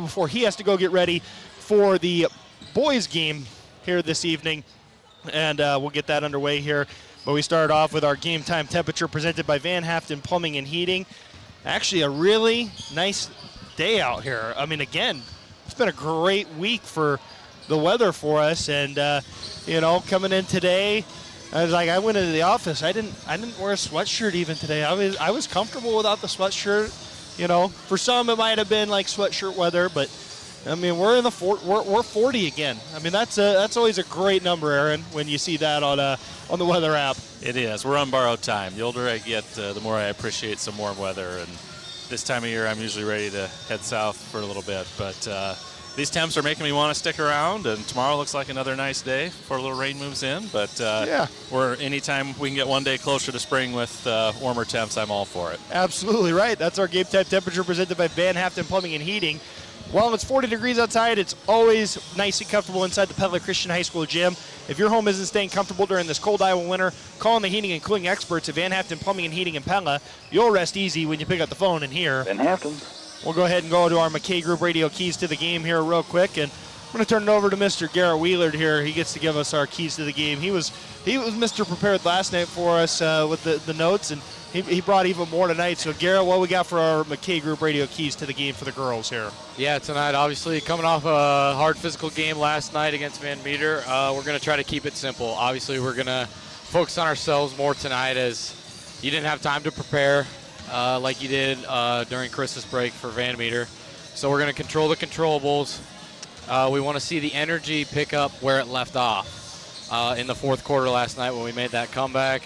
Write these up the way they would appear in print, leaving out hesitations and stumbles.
before he has to go get ready for the boys game here this evening. And we'll get that underway here. But we start off with our game time temperature presented by Van Haften Plumbing and Heating. Actually, a really nice day out here. I mean, again, it's been a great week for the weather for us. And, coming in today, I went into the office. I didn't wear a sweatshirt even today. I was comfortable without the sweatshirt. For some it might have been like sweatshirt weather, but I mean, we're in the we're 40 again. I mean, that's always a great number, Aaron, when you see that on the weather app. It is. We're on borrowed time. The older I get, the more I appreciate some warm weather. And this time of year, I'm usually ready to head south for a little bit. But these temps are making me want to stick around. And tomorrow looks like another nice day before a little rain moves in. But anytime we can get one day closer to spring with warmer temps, I'm all for it. Absolutely right. That's our game time temperature presented by Van Haften Plumbing and Heating. While it's 40 degrees outside, it's always nice and comfortable inside the Pella Christian High School gym. If your home isn't staying comfortable during this cold Iowa winter, call on the heating and cooling experts at Van Haften Plumbing and Heating in Pella. You'll rest easy when you pick up the phone and hear Van Haften. We'll go ahead and go to our McKay Group Radio keys to the game here real quick, and I'm going to turn it over to Mr. Garrett Wheeler here. He gets to give us our keys to the game. He was Mr. Prepared last night for us with the notes, and he brought even more tonight. So, Garrett, what we got for our McKay Group Radio keys to the game for the girls here? Yeah, tonight, obviously, coming off a hard physical game last night against Van Meter, we're going to try to keep it simple. Obviously, we're going to focus on ourselves more tonight as you didn't have time to prepare like you did during Christmas break for Van Meter. So we're going to control the controllables. We want to see the energy pick up where it left off in the fourth quarter last night when we made that comeback.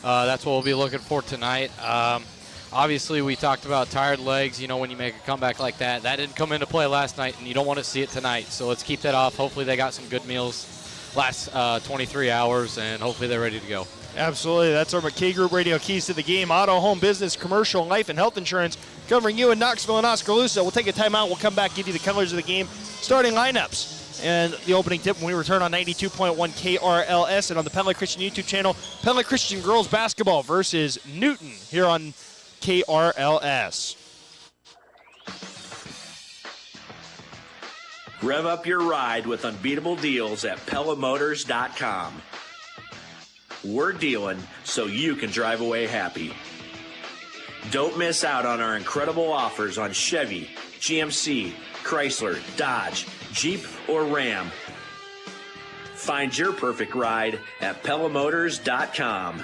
That's what we'll be looking for tonight. Obviously, we talked about tired legs. When you make a comeback like that, that didn't come into play last night, and you don't want to see it tonight. So let's keep that off. Hopefully they got some good meals last 23 hours, and hopefully they're ready to go. Absolutely. That's our McKay Group Radio keys to the game. Auto, home, business, commercial, life, and health insurance covering you in Knoxville and Oskaloosa. We'll take a timeout. We'll come back, give you the colors of the game, starting lineups, and the opening tip when we return on 92.1 KRLS and on the Pella Christian YouTube channel. Pella Christian girls basketball versus Newton here on KRLS. Rev up your ride with unbeatable deals at PellaMotors.com. We're dealing so you can drive away happy. Don't miss out on our incredible offers on Chevy, GMC, Chrysler, Dodge, Jeep, or Ram. Find your perfect ride at PellaMotors.com.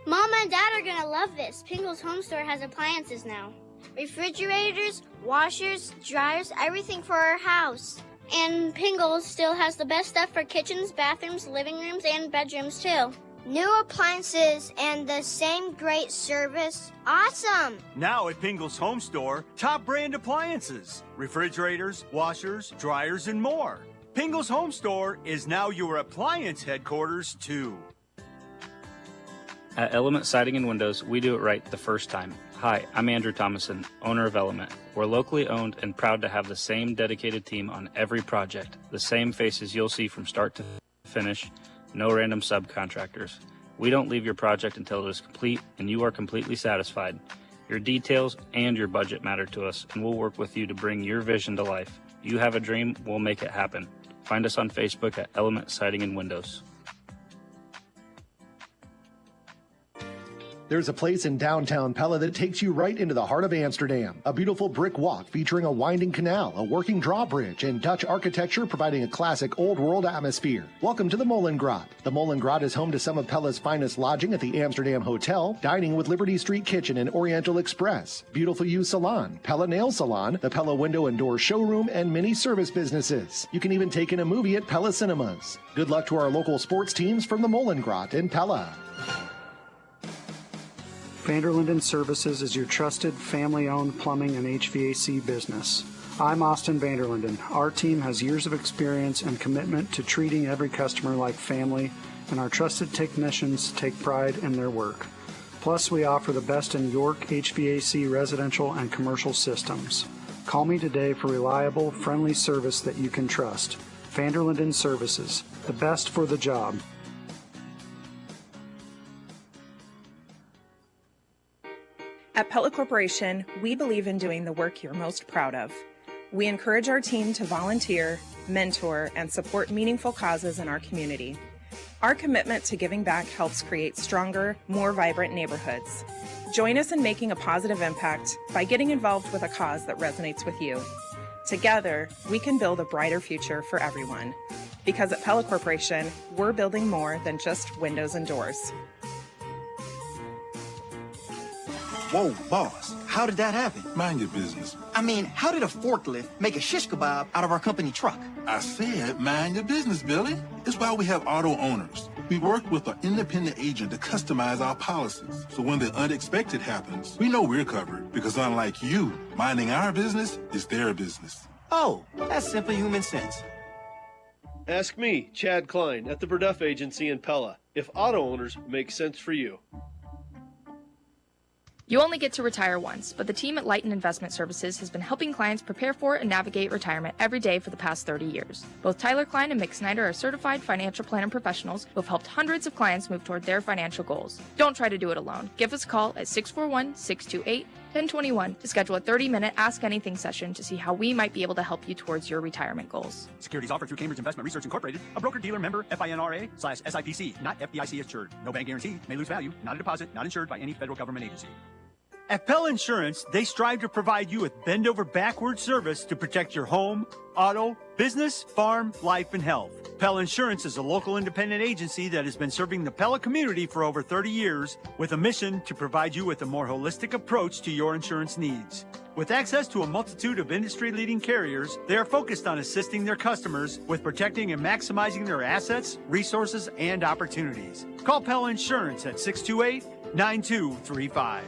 Mom and Dad are going to love this. Pingle's Home Store has appliances now. Refrigerators, washers, dryers, everything for our house. And Pingle's still has the best stuff for kitchens, bathrooms, living rooms, and bedrooms, too. New appliances and the same great service. Awesome! Now at Pingle's Home Store, top brand appliances, refrigerators, washers, dryers, and more. Pingle's Home Store is now your appliance headquarters, too. At Element Siding and Windows, we do it right the first time. Hi, I'm Andrew Thomason, owner of Element. We're locally owned and proud to have the same dedicated team on every project, the same faces you'll see from start to finish, no random subcontractors. We don't leave your project until it is complete and you are completely satisfied. Your details and your budget matter to us, and we'll work with you to bring your vision to life. You have a dream, we'll make it happen. Find us on Facebook at Element Siding and Windows. There's a place in downtown Pella that takes you right into the heart of Amsterdam. A beautiful brick walk featuring a winding canal, a working drawbridge, and Dutch architecture providing a classic old world atmosphere. Welcome to the Molengraat. The Molengraat is home to some of Pella's finest lodging at the Amsterdam Hotel, dining with Liberty Street Kitchen and Oriental Express, Beautiful You Salon, Pella Nail Salon, the Pella Window and Door Showroom, and many service businesses. You can even take in a movie at Pella Cinemas. Good luck to our local sports teams from the Molengraat in Pella. Vanderlinden Services is your trusted family-owned plumbing and HVAC business. I'm Austin Vanderlinden. Our team has years of experience and commitment to treating every customer like family, and our trusted technicians take pride in their work. Plus, we offer the best in York HVAC residential and commercial systems. Call me today for reliable, friendly service that you can trust. Vanderlinden Services, the best for the job. At Pella Corporation, we believe in doing the work you're most proud of. We encourage our team to volunteer, mentor, and support meaningful causes in our community. Our commitment to giving back helps create stronger, more vibrant neighborhoods. Join us in making a positive impact by getting involved with a cause that resonates with you. Together, we can build a brighter future for everyone. Because at Pella Corporation, we're building more than just windows and doors. Whoa, boss, how did that happen? Mind your business. I mean, how did a forklift make a shish kebab out of our company truck? I said mind your business, Billy. It's why we have auto owners. We work with an independent agent to customize our policies. So when the unexpected happens, we know we're covered because unlike you, minding our business is their business. Oh, that's simple human sense. Ask me, Chad Klein, at the Verduff Agency in Pella, if auto owners make sense for you. You only get to retire once, but the team at Lighten Investment Services has been helping clients prepare for and navigate retirement every day for the past 30 years. Both Tyler Klein and Mick Snyder are certified financial planning professionals who have helped hundreds of clients move toward their financial goals. Don't try to do it alone. Give us a call at 641-628-1021 to schedule a 30-minute Ask Anything session to see how we might be able to help you towards your retirement goals. Securities offered through Cambridge Investment Research Incorporated, a broker-dealer member, FINRA/SIPC, not FDIC insured. No bank guarantee, may lose value, not a deposit, not insured by any federal government agency. At Pella Insurance, they strive to provide you with bend-over-backward service to protect your home, auto, business, farm, life, and health. Pella Insurance is a local independent agency that has been serving the Pella community for over 30 years with a mission to provide you with a more holistic approach to your insurance needs. With access to a multitude of industry-leading carriers, they are focused on assisting their customers with protecting and maximizing their assets, resources, and opportunities. Call Pella Insurance at 628-9235.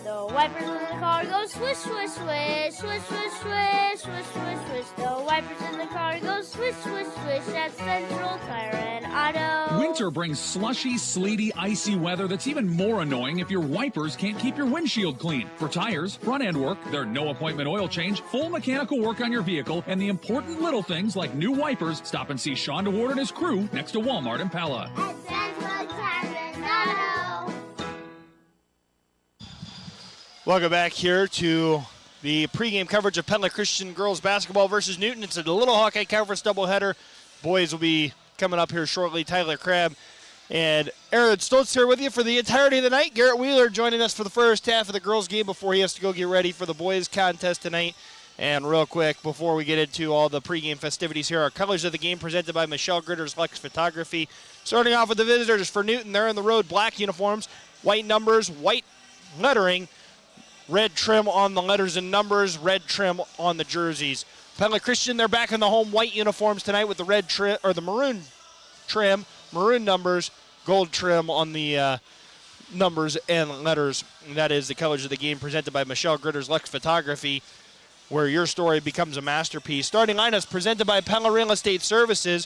The wipers in the car go swish, swish, swish, swish, swish, swish, swish, swish, swish. The wipers in the car go swish, swish, swish at Central Tire and Auto. Winter brings slushy, sleety, icy weather that's even more annoying if your wipers can't keep your windshield clean. For tires, front end work, their no appointment oil change, full mechanical work on your vehicle, and the important little things like new wipers, stop and see Sean DeWard and his crew next to Walmart in Pella. At Central Tire and Auto. Welcome back here to the pregame coverage of Pella Christian girls basketball versus Newton. It's a Little Hawkeye Conference doubleheader. Boys will be coming up here shortly. Tyler Crabb and Aaron Stoltz here with you for the entirety of the night. Garrett Wheeler joining us for the first half of the girls game before he has to go get ready for the boys contest tonight. And real quick, before we get into all the pregame festivities here, our colors of the game presented by Michelle Gritter's Lex Photography. Starting off with the visitors for Newton. They're in the road, black uniforms, white numbers, white lettering, red trim on the letters and numbers, red trim on the jerseys. Pella Christian, they're back in the home white uniforms tonight with the red trim, or the maroon trim, maroon numbers, gold trim on the numbers and letters. And that is the colors of the game presented by Michelle Gritter's Lex Photography, where your story becomes a masterpiece. Starting lineups presented by Pella Real Estate Services.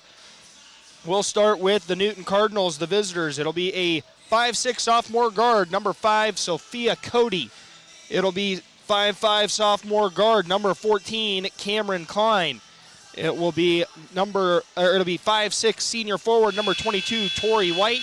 We'll start with the Newton Cardinals, the visitors. It'll be a 5'6" sophomore guard, number 5, Sophia Cody. It'll be 5'5" sophomore guard, number 14, Cameron Klein. It will be it'll be 5'6" senior forward, number 22, Tori White.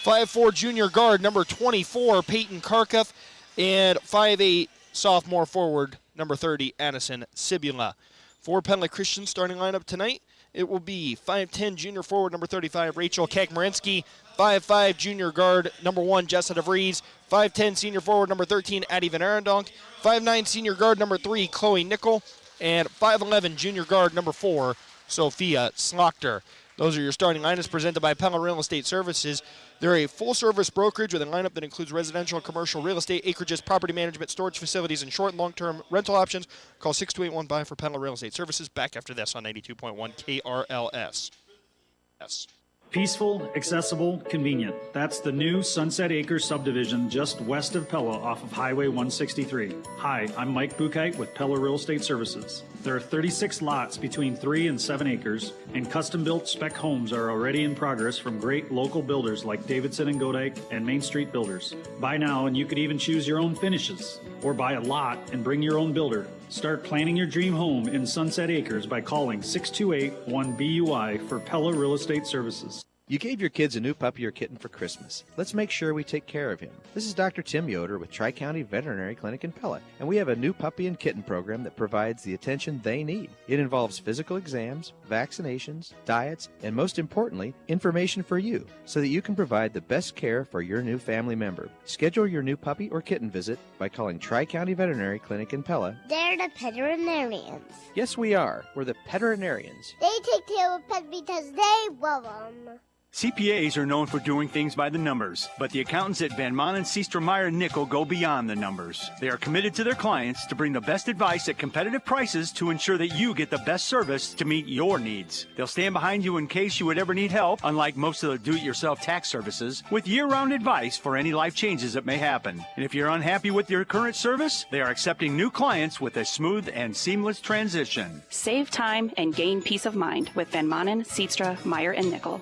5'4" junior guard, number 24, Peyton Karkoff. And 5'8" sophomore forward, number 30, Addison Sibula. For Pella Christian starting lineup tonight, it will be 5'10" junior forward, number 35, Rachel Kakmarinsky. 5'5" junior guard, number 1, Jessica DeVries. 5'10" senior forward, number 13, Addie Van Arendonk. 5'9" senior guard, number 3, Chloe Nickel. And 5'11" junior guard, number 4, Sophia Slochter. Those are your starting lineups presented by Pella Real Estate Services. They're a full-service brokerage with a lineup that includes residential and commercial real estate, acreages, property management, storage facilities, and short and long-term rental options. Call 62815 for Pella Real Estate Services. Back after this on 92.1 KRLS. Yes. Peaceful, accessible, convenient. That's the new Sunset Acres subdivision just west of Pella off of Highway 163. Hi, I'm Mike Bukite with Pella Real Estate Services. There are 36 lots between 3 and 7 acres, and custom-built spec homes are already in progress from great local builders like Davidson and Godike and Main Street Builders. Buy now and you could even choose your own finishes, or buy a lot and bring your own builder. Start planning your dream home in Sunset Acres by calling 628-1BUI for Pella Real Estate Services. You gave your kids a new puppy or kitten for Christmas. Let's make sure we take care of him. This is Dr. Tim Yoder with Tri-County Veterinary Clinic in Pella, and we have a new puppy and kitten program that provides the attention they need. It involves physical exams, vaccinations, diets, and most importantly, information for you, so that you can provide the best care for your new family member. Schedule your new puppy or kitten visit by calling Tri-County Veterinary Clinic in Pella. They're the veterinarians. Yes, we are. We're the veterinarians. They take care of pets because they love them. CPAs are known for doing things by the numbers, but the accountants at Van Manen, Seastra, Meyer, Nickel go beyond the numbers. They are committed to their clients to bring the best advice at competitive prices to ensure that you get the best service to meet your needs. They'll stand behind you in case you would ever need help, unlike most of the do-it-yourself tax services, with year-round advice for any life changes that may happen. And if you're unhappy with your current service, they are accepting new clients with a smooth and seamless transition. Save time and gain peace of mind with Van Manen, Seastra, Meyer, and Nickel.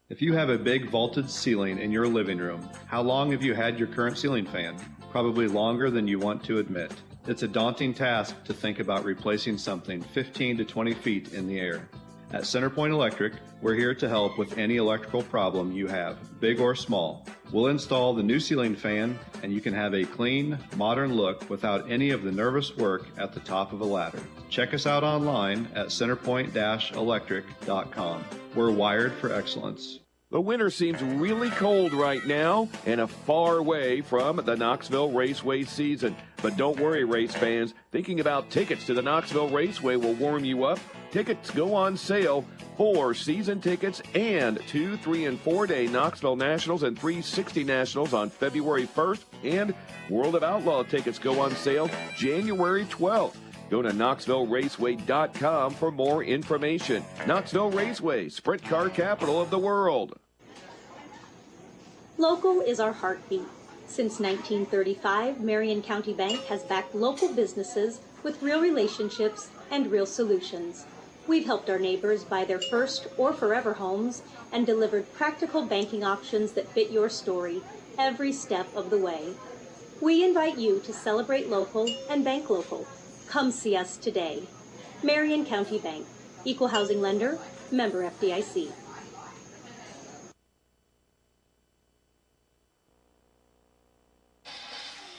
If you have a big vaulted ceiling in your living room, how long have you had your current ceiling fan? Probably longer than you want to admit. It's a daunting task to think about replacing something 15 to 20 feet in the air. At Centerpoint Electric, we're here to help with any electrical problem you have, big or small. We'll install the new ceiling fan, and you can have a clean, modern look without any of the nervous work at the top of a ladder. Check us out online at centerpoint-electric.com. We're wired for excellence. The winter seems really cold right now and far away from the Knoxville Raceway season. But don't worry, race fans. Thinking about tickets to the Knoxville Raceway will warm you up. Tickets go on sale for season tickets and 2, 3, and 4-day Knoxville Nationals and 360 Nationals on February 1st. And World of Outlaw tickets go on sale January 12th. Go to KnoxvilleRaceway.com for more information. Knoxville Raceway, sprint car capital of the world. Local is our heartbeat. Since 1935, Marion County Bank has backed local businesses with real relationships and real solutions. We've helped our neighbors buy their first or forever homes and delivered practical banking options that fit your story every step of the way. We invite you to celebrate local and bank local. Come see us today. Marion County Bank, Equal Housing Lender, member FDIC.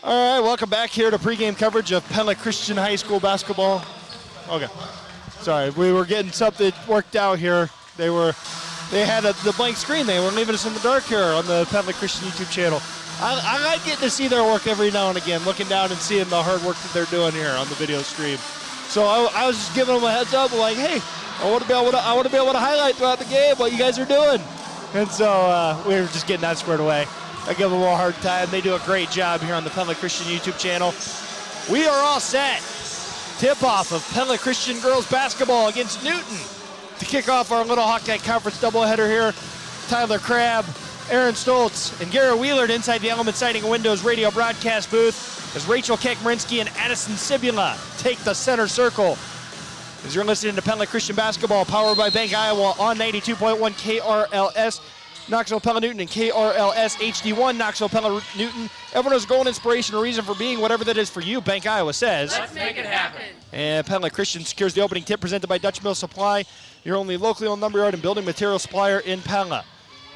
All right, welcome back here to pregame coverage of Pella Christian High School basketball. Okay, sorry, we were getting something worked out here. They had the blank screen. They were leaving us in the dark here on the Pella Christian YouTube channel. I like getting to see their work every now and again, looking down and seeing the hard work that they're doing here on the video stream. So I was just giving them a heads up, like, hey, I want to be able to highlight throughout the game what you guys are doing. And so we were just getting that squared away. I give them a hard time. They do a great job here on the Pella Christian YouTube channel. We are all set. Tip-off of Pella Christian girls basketball against Newton to kick off our Little Hawkeye Conference doubleheader here. Tyler Crabb, Aaron Stoltz, and Garrett Wheeler inside the Element Siding and Windows radio broadcast booth as Rachel Kekmerinsky and Addison Sibula take the center circle. As you're listening to Pella Christian basketball, powered by Bank Iowa on 92.1 KRLS, Knoxville Pella Newton and KRLS HD1, Knoxville Pella Newton. Everyone has a goal and inspiration or reason for being, whatever that is for you. Bank Iowa says, let's make it happen. And Pella Christian secures the opening tip presented by Dutch Mill Supply, your only locally owned lumberyard and building material supplier in Pella.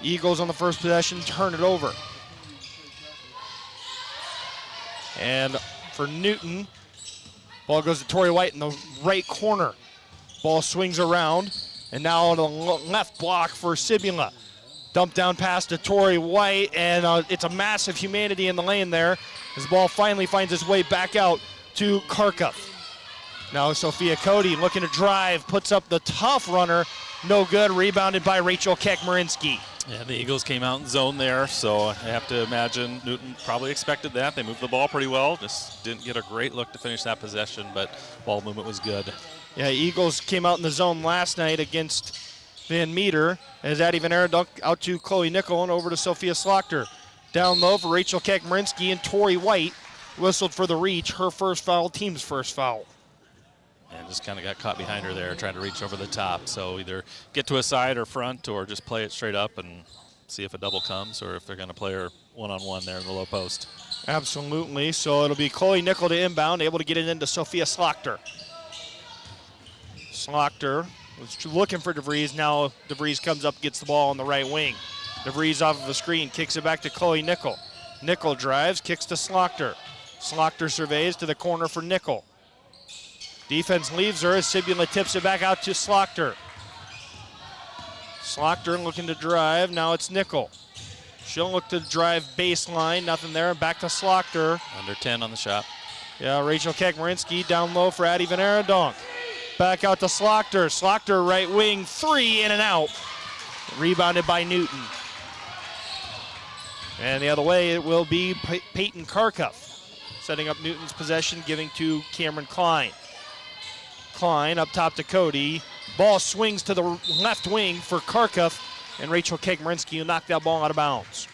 Eagles on the first possession, turn it over. And for Newton, ball goes to Torrey White in the right corner. Ball swings around, and now on the left block for Sibula. Dump down pass to Torrey White, and it's a massive humanity in the lane there. As the ball finally finds its way back out to Kharkov. Now Sophia Cody looking to drive, puts up the tough runner. No good, rebounded by Rachel Kekmerinsky. Yeah, the Eagles came out in zone there, so I have to imagine Newton probably expected that. They moved the ball pretty well, just didn't get a great look to finish that possession, but ball movement was good. Yeah, Eagles came out in the zone last night against Van Meter as Addie Van Arendt out to Chloe Nickel and over to Sophia Slaughter. Down low for Rachel Kekmerinsky, and Torrey White whistled for the reach, her first foul, team's first foul. And just kind of got caught behind her there, trying to reach over the top. So either get to a side or front or just play it straight up and see if a double comes or if they're going to play her one-on-one there in the low post. Absolutely. So it'll be Chloe Nickel to inbound, able to get it into Sophia Slaughter. Slaughter Was looking for DeVries. Now DeVries comes up, gets the ball on the right wing. DeVries off of a screen, kicks it back to Chloe Nickel. Nickel drives, kicks to Slochter. Slochter surveys to the corner for Nickel. Defense leaves her as Sibula tips it back out to Slochter. Slochter looking to drive. Now it's Nickel. She'll look to drive baseline. Nothing there. Back to Slochter. Under 10 on the shot. Yeah, Rachel Kekmarinsky down low for Addie Van Arendonk. Back out to Slochter. Slochter right wing, 3 in and out. Rebounded by Newton. And the other way it will be Peyton Karkuff. Setting up Newton's possession, giving to Cameron Klein. Klein up top to Cody. Ball swings to the left wing for Karkuff, and Rachel Kekmarinsky will knock that ball out of bounds.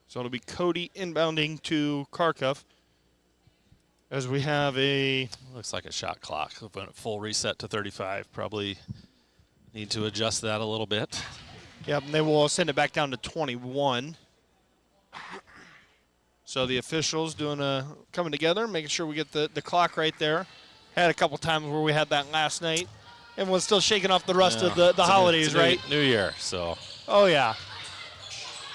So it'll be Cody inbounding to Karkuff as we have a... Looks like a shot clock. Full reset to 35. Probably need to adjust that a little bit. Yep, and they will send it back down to 21. So the officials coming together, making sure we get the clock right there. Had a couple times where we had that last night. Everyone's still shaking off the rust of the holidays, right? New Year, so. Oh, yeah.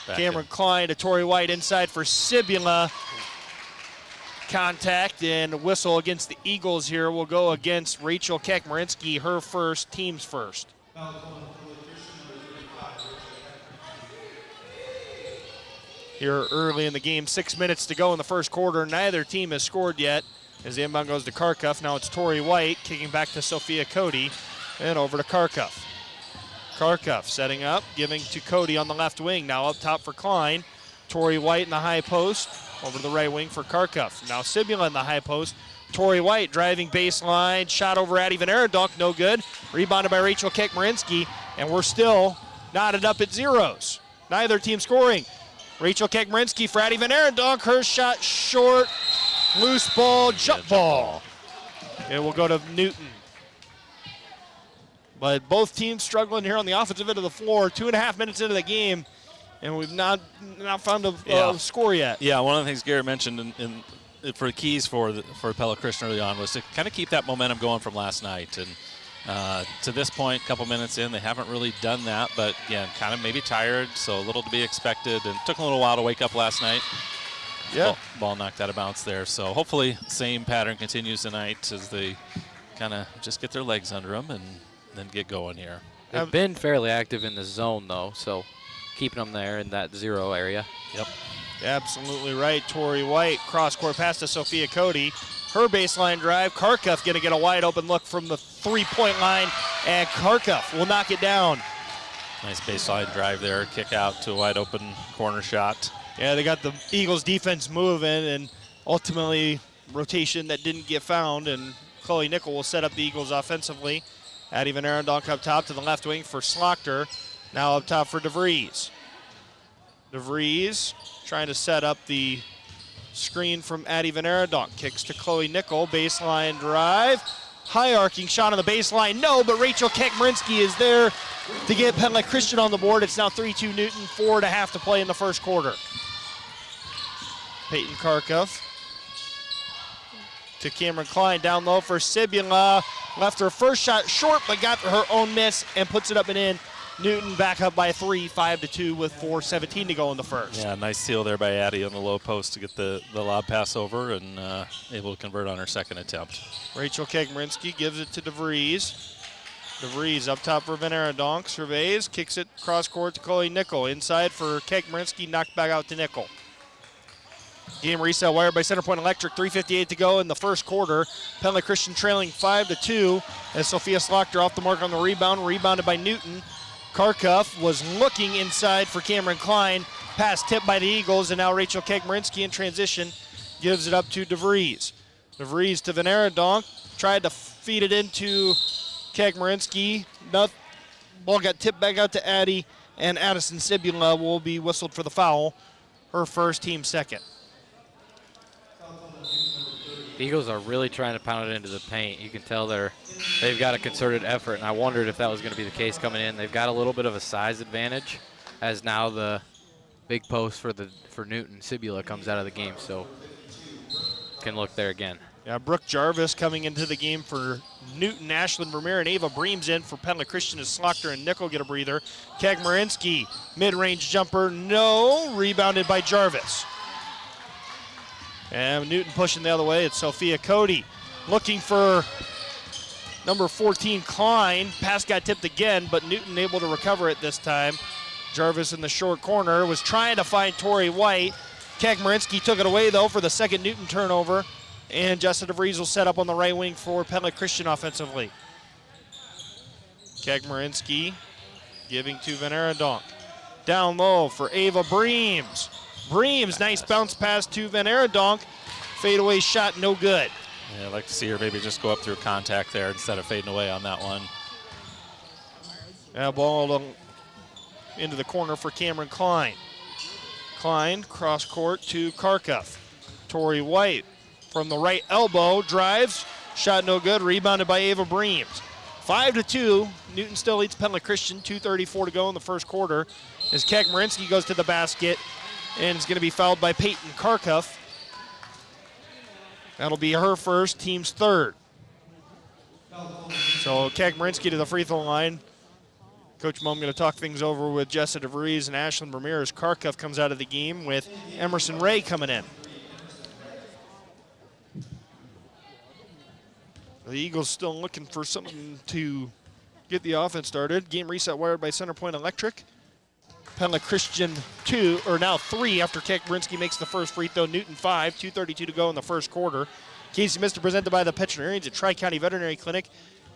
Back Cameron in. Klein to Tori White inside for Sibula. Contact and whistle against the Eagles here will go against Rachel Kekmarinsky, her first, team's first. Here early in the game, 6 minutes to go in the first quarter. Neither team has scored yet as the inbound goes to Karkuff. Now it's Tori White kicking back to Sophia Cody and over to Karkuff. Karkuff setting up, giving to Cody on the left wing. Now up top for Klein. Tori White in the high post over to the right wing for Karkuff. Now Sibula in the high post. Tori White driving baseline. Shot over Addie Van Arendonk, no good. Rebounded by Rachel Kekmarinsky, and we're still knotted up at zeros. Neither team scoring. Rachel Kekmarinsky for Addie Van Arendonk. Her shot short. Loose ball, jump ball. It will go to Newton. But both teams struggling here on the offensive end of the floor. 2.5 minutes into the game, and we've not found a score yet. Yeah, one of the things Garrett mentioned for the keys for Pella Christian early on was to kind of keep that momentum going from last night. And to this point, a couple minutes in, they haven't really done that. But, again, kind of maybe tired, so a little to be expected. And took a little while to wake up last night. Yeah. Ball knocked out of bounds there. So hopefully same pattern continues tonight as they kind of just get their legs under them and then get going here. They've been fairly active in the zone, though, so keeping them there in that zero area. Yep. Absolutely right. Tori White, cross-court pass to Sophia Cody. Her baseline drive. Karkuff going to get a wide open look from the three-point line, and Karkuff will knock it down. Nice baseline drive there. Kick out to a wide open corner shot. Yeah, they got the Eagles defense moving, and ultimately rotation that didn't get found, and Chloe Nickel will set up the Eagles offensively. Addie Van Arendonk up top to the left wing for Slochter. Now up top for DeVries. DeVries trying to set up the screen from Addie Van Arendonk. Kicks to Chloe Nickel. Baseline drive. High arcing shot on the baseline. No, but Rachel Kekmarinsky is there to get Pella Christian on the board. It's now 3-2 Newton, 4.5 to play in the first quarter. Peyton Karkuff to Cameron Klein down low for Sibula. Left her first shot short, but got her own miss and puts it up and in. Newton back up by 3, 5-2 with 4:17 to go in the first. Yeah, nice steal there by Addie on the low post to get the lob pass over and able to convert on her second attempt. Rachel Kekmarinsky gives it to DeVries. DeVries up top for Van Arendonk. Surveys, kicks it cross court to Chloe Nickel. Inside for Kekmarinsky, knocked back out to Nickel. Game reset wired by Center Point Electric. 3:58 to go in the first quarter. Pella Christian trailing 5-2 as Sophia Slochter off the mark on the rebound. Rebounded by Newton. Karkuff was looking inside for Cameron Klein. Pass tipped by the Eagles, and now Rachel Kekmarinsky in transition gives it up to DeVries. DeVries to Van Arendonk. Tried to feed it into Kekmarinsky. Ball got tipped back out to Addie, and Addison Sibula will be whistled for the foul. Her first, team second. The Eagles are really trying to pound it into the paint. You can tell they've got a concerted effort, and I wondered if that was going to be the case coming in. They've got a little bit of a size advantage as now the big post for Newton. Sibula comes out of the game, so can look there again. Yeah, Brooke Jarvis coming into the game for Newton, Ashlyn Vermeer, and Ava Breams in for Pella Christian as Slaughter and Nickel get a breather. Kagmarinsky, mid-range jumper, no, rebounded by Jarvis. And Newton pushing the other way, it's Sophia Cody. Looking for number 14, Klein. Pass got tipped again, but Newton able to recover it this time. Jarvis in the short corner was trying to find Tori White. Kagmarinsky took it away, though, for the second Newton turnover. And Jessa DeVries will set up on the right wing for Pella Christian offensively. Kagmarinsky giving to Van Arendonk. Down low for Ava Breams. Breams, nice bounce pass to Van Arendonk. Fadeaway shot, no good. Yeah, I'd like to see her maybe just go up through contact there instead of fading away on that one. Ball into the corner for Cameron Klein. Klein, cross court to Karkoff. Tori White from the right elbow, drives, shot no good, rebounded by Ava Breams. 5-2, Newton still leads Pella Christian, 2:34 to go in the first quarter. As Kagmarinsky goes to the basket, and is going to be fouled by Peyton Karkoff. That'll be her first, team's third. So Kagmarinsky to the free throw line. Coach Mumm going to talk things over with Jessa DeVries and Ashlyn Ramirez. Karkoff comes out of the game with Emerson Ray coming in. The Eagles still looking for something to get the offense started. Game reset wired by Centerpoint Electric. Pella Christian 2, or now 3 after Kagmarinsky makes the first free throw. Newton 5, 2:32 to go in the first quarter. Casey Mister presented by the Petronarians at Tri-County Veterinary Clinic.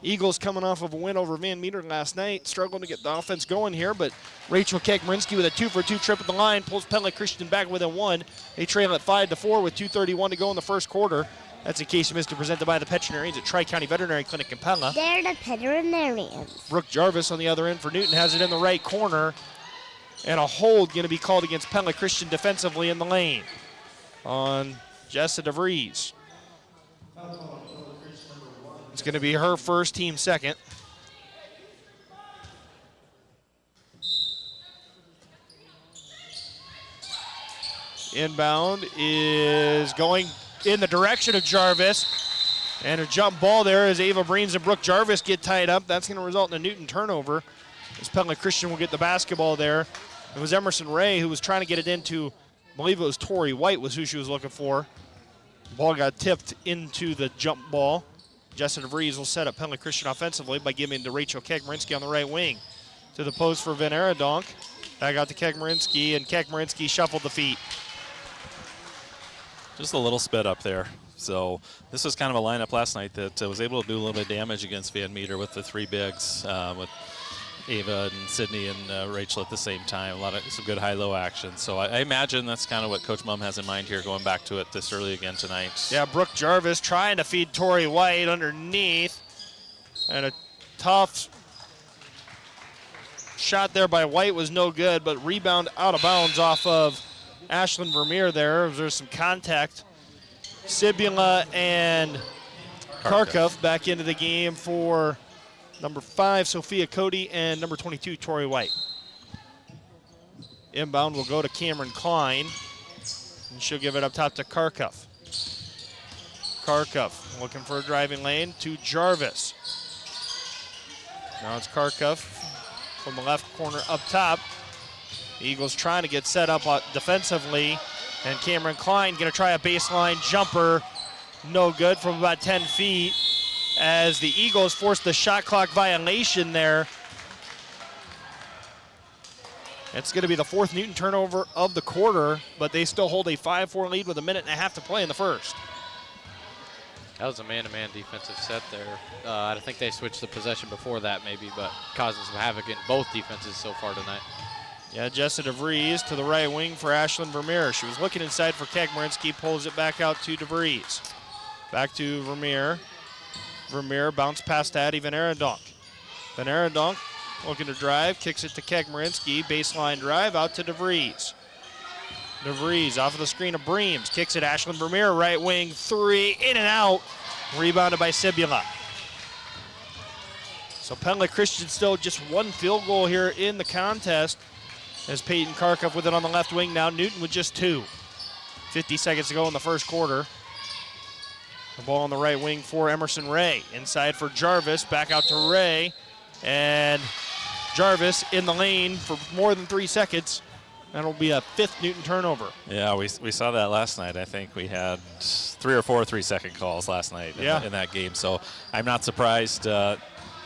Eagles coming off of a win over Van Meter last night, struggling to get the offense going here, but Rachel Kagmarinsky with a 2-for-2 trip at the line pulls Pella Christian back within 1. They trail at 5-4 with 2:31 to go in the first quarter. That's a Casey Mister presented by the Petronarians at Tri-County Veterinary Clinic in Pella. They're the veterinarians. Brooke Jarvis on the other end for Newton has it in the right corner. And a hold going to be called against Pella Christian defensively in the lane on Jessa DeVries. It's going to be her first, team second. Inbound is going in the direction of Jarvis. And a jump ball there as Ava Breams and Brooke Jarvis get tied up. That's going to result in a Newton turnover as Pella Christian will get the basketball there. It was Emerson Ray who was trying to get it into, I believe it was Tori White was who she was looking for. The ball got tipped into the jump ball. Jessa DeVries will set up Pella Christian offensively by giving it to Rachel Kagmarinsky on the right wing. To the post for Van Arendonk. Back out to Kagmarinsky, and Kagmarinsky shuffled the feet. Just a little sped up there. So this was kind of a lineup last night that was able to do a little bit of damage against Van Meter with the three bigs, with Ava and Sydney and Rachel at the same time. Some good high-low action. So I imagine that's kind of what Coach Mumm has in mind here, going back to it this early again tonight. Yeah, Brooke Jarvis trying to feed Tori White underneath. And a tough shot there by White was no good, but rebound out of bounds off of Ashlyn Vermeer there. There's some contact. Sibula and Karkoff back into the game for number 5, Sophia Cody, and number 22, Tori White. Inbound will go to Cameron Klein, and she'll give it up top to Karkoff. Karkoff looking for a driving lane to Jarvis. Now it's Karkoff from the left corner up top. Eagles trying to get set up defensively, and Cameron Klein going to try a baseline jumper. No good from about 10 feet as the Eagles force the shot clock violation there. It's going to be the 4th Newton turnover of the quarter, but they still hold a 5-4 lead with a minute and a half to play in the first. That was a man-to-man defensive set there. I think they switched the possession before that maybe, but causing some havoc in both defenses so far tonight. Yeah, Jessa DeVries to the right wing for Ashlyn Vermeer. She was looking inside for Kagmarinsky, pulls it back out to DeVries. Back to Vermeer. Vermeer bounced past Addie Van Arendonk. Van Arendonk looking to drive, kicks it to Kagmarinsky. Baseline drive out to DeVries. DeVries off of the screen of Breams. Kicks it Ashlyn Vermeer, right wing, 3, in and out. Rebounded by Sibula. So Pella Christian still just one field goal here in the contest. as Peyton Karkoff with it on the left wing. Now Newton with just 2. 50 seconds to go in the first quarter. The ball on the right wing for Emerson Ray. Inside for Jarvis, back out to Ray. And Jarvis in the lane for more than 3 seconds. That'll be a 5th Newton turnover. Yeah, we saw that last night. I think we had 3 or 4 3-second calls last night in that game. So I'm not surprised.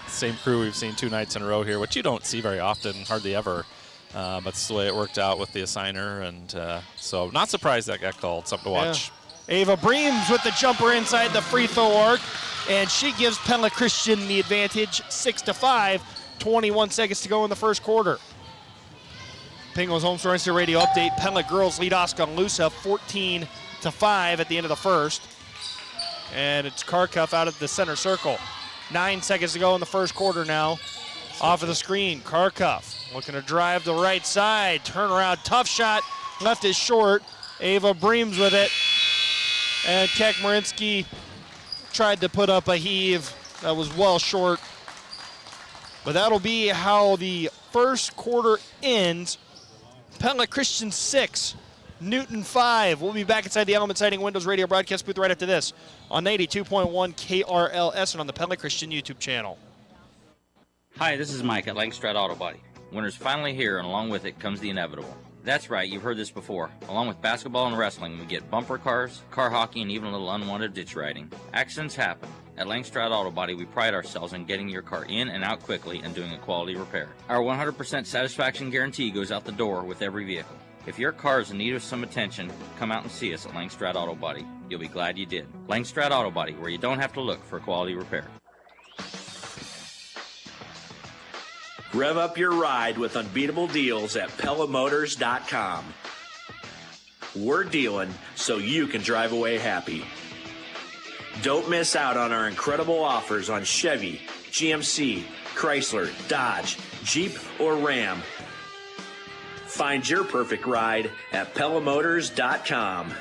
Same crew we've seen 2 nights in a row here, which you don't see very often, hardly ever. But it's the way it worked out with the assigner. And so not surprised that got called. Something to watch. Yeah. Ava Breams with the jumper inside the free throw arc. And she gives Pella Christian the advantage, 6-5. 21 seconds to go in the first quarter. Pingles Home Store Instant Radio update. Pella girls lead Oskaloosa 14-5 at the end of the first. And it's Karkoff out of the center circle. 9 seconds to go in the first quarter now. Off of the screen, Karkoff looking to drive the right side. Turn around, tough shot. Left is short. Ava Breams with it. And Kekmarinsky tried to put up a heave that was well short. But that'll be how the first quarter ends. Pella Christian 6, Newton 5. We'll be back inside the Element Siding Windows radio broadcast booth right after this on 82.1 KRLS and on the Pella Christian YouTube channel. Hi, this is Mike at Langstrad Auto Body. Winter's finally here, and along with it comes the inevitable. That's right, you've heard this before. Along with basketball and wrestling, we get bumper cars, car hockey, and even a little unwanted ditch riding. Accidents happen. At Langstrad Auto Body, we pride ourselves on getting your car in and out quickly and doing a quality repair. Our 100% satisfaction guarantee goes out the door with every vehicle. If your car is in need of some attention, come out and see us at Langstrad Auto Body. You'll be glad you did. Langstrad Auto Body, where you don't have to look for a quality repair. Rev up your ride with unbeatable deals at PellaMotors.com. We're dealing so you can drive away happy. Don't miss out on our incredible offers on Chevy, GMC, Chrysler, Dodge, Jeep, or Ram. Find your perfect ride at PellaMotors.com.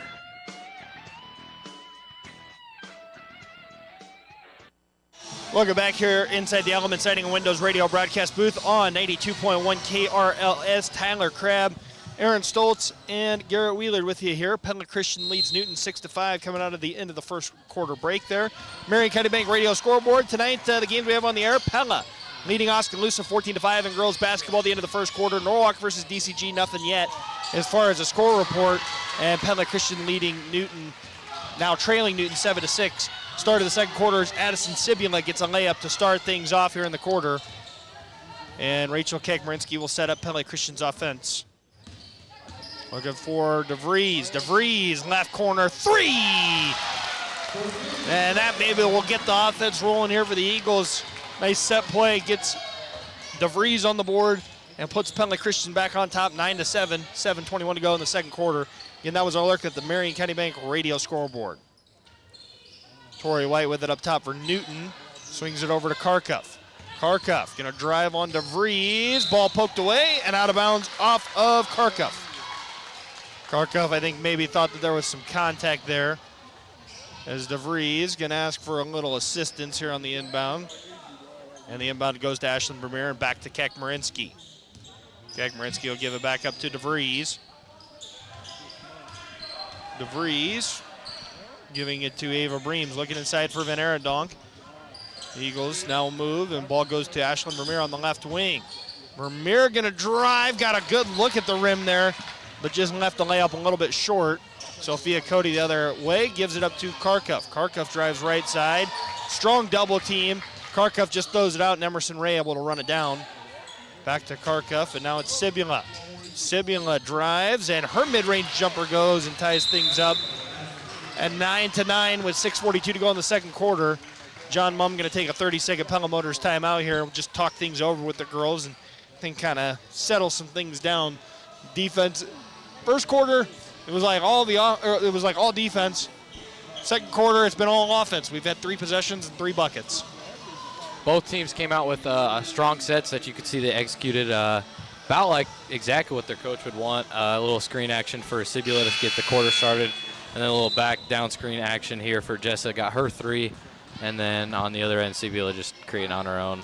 Welcome back here inside the Element Siding and Windows radio broadcast booth on 82.1 KRLS. Tyler Crabb, Aaron Stoltz, and Garrett Wheeler with you here. Pella Christian leads Newton 6-5 coming out of the end of the first quarter break there. Marion County Bank radio scoreboard tonight. The games we have on the air, Pella leading Oskaloosa 14-5 in girls basketball at the end of the first quarter. Norwalk versus DCG, nothing yet as far as a score report. And Pella Christian leading Newton, now trailing Newton 7-6. Start of the second quarter is Addison Sibula gets a layup to start things off here in the quarter. And Rachel Kekmarinsky will set up Pella Christian's offense. Looking for DeVries. DeVries, left corner, 3! And that maybe will get the offense rolling here for the Eagles. Nice set play, gets DeVries on the board and puts Pella Christian back on top, 9-7, 7:21 to go in the second quarter. Again, that was our look at the Marion County Bank radio scoreboard. Tori White with it up top for Newton. Swings it over to Karkoff. Karkoff gonna drive on DeVries. Ball poked away and out of bounds off of Karkoff. Karkoff, I think, maybe thought that there was some contact there. As DeVries gonna ask for a little assistance here on the inbound. And the inbound goes to Ashlyn Vermeer and back to Kekmarinsky. Kekmarinsky will give it back up to DeVries. DeVries giving it to Ava Breams, looking inside for Van Arendonk. Eagles now move, and ball goes to Ashlyn Vermeer on the left wing. Vermeer gonna drive, got a good look at the rim there, but just left the layup a little bit short. Sophia Cody the other way, gives it up to Karkoff. Karkoff drives right side, strong double team. Karkoff just throws it out, and Emerson Ray able to run it down. Back to Karkoff, and now it's Sibula. Sibula drives, and her mid-range jumper goes and ties things up. At 9-9 with 6:42 to go in the second quarter. John Mumm going to take a 30-second Pella Motors timeout here. We'll just talk things over with the girls and I think kind of settle some things down. Defense, first quarter, it was like all defense. Second quarter, it's been all offense. We've had 3 possessions and 3 buckets. Both teams came out with strong sets that you could see they executed about like exactly what their coach would want. A little screen action for Sibula to get the quarter started. And then a little back down screen action here for Jessa. Got her 3. And then on the other end, Sibula just creating on her own.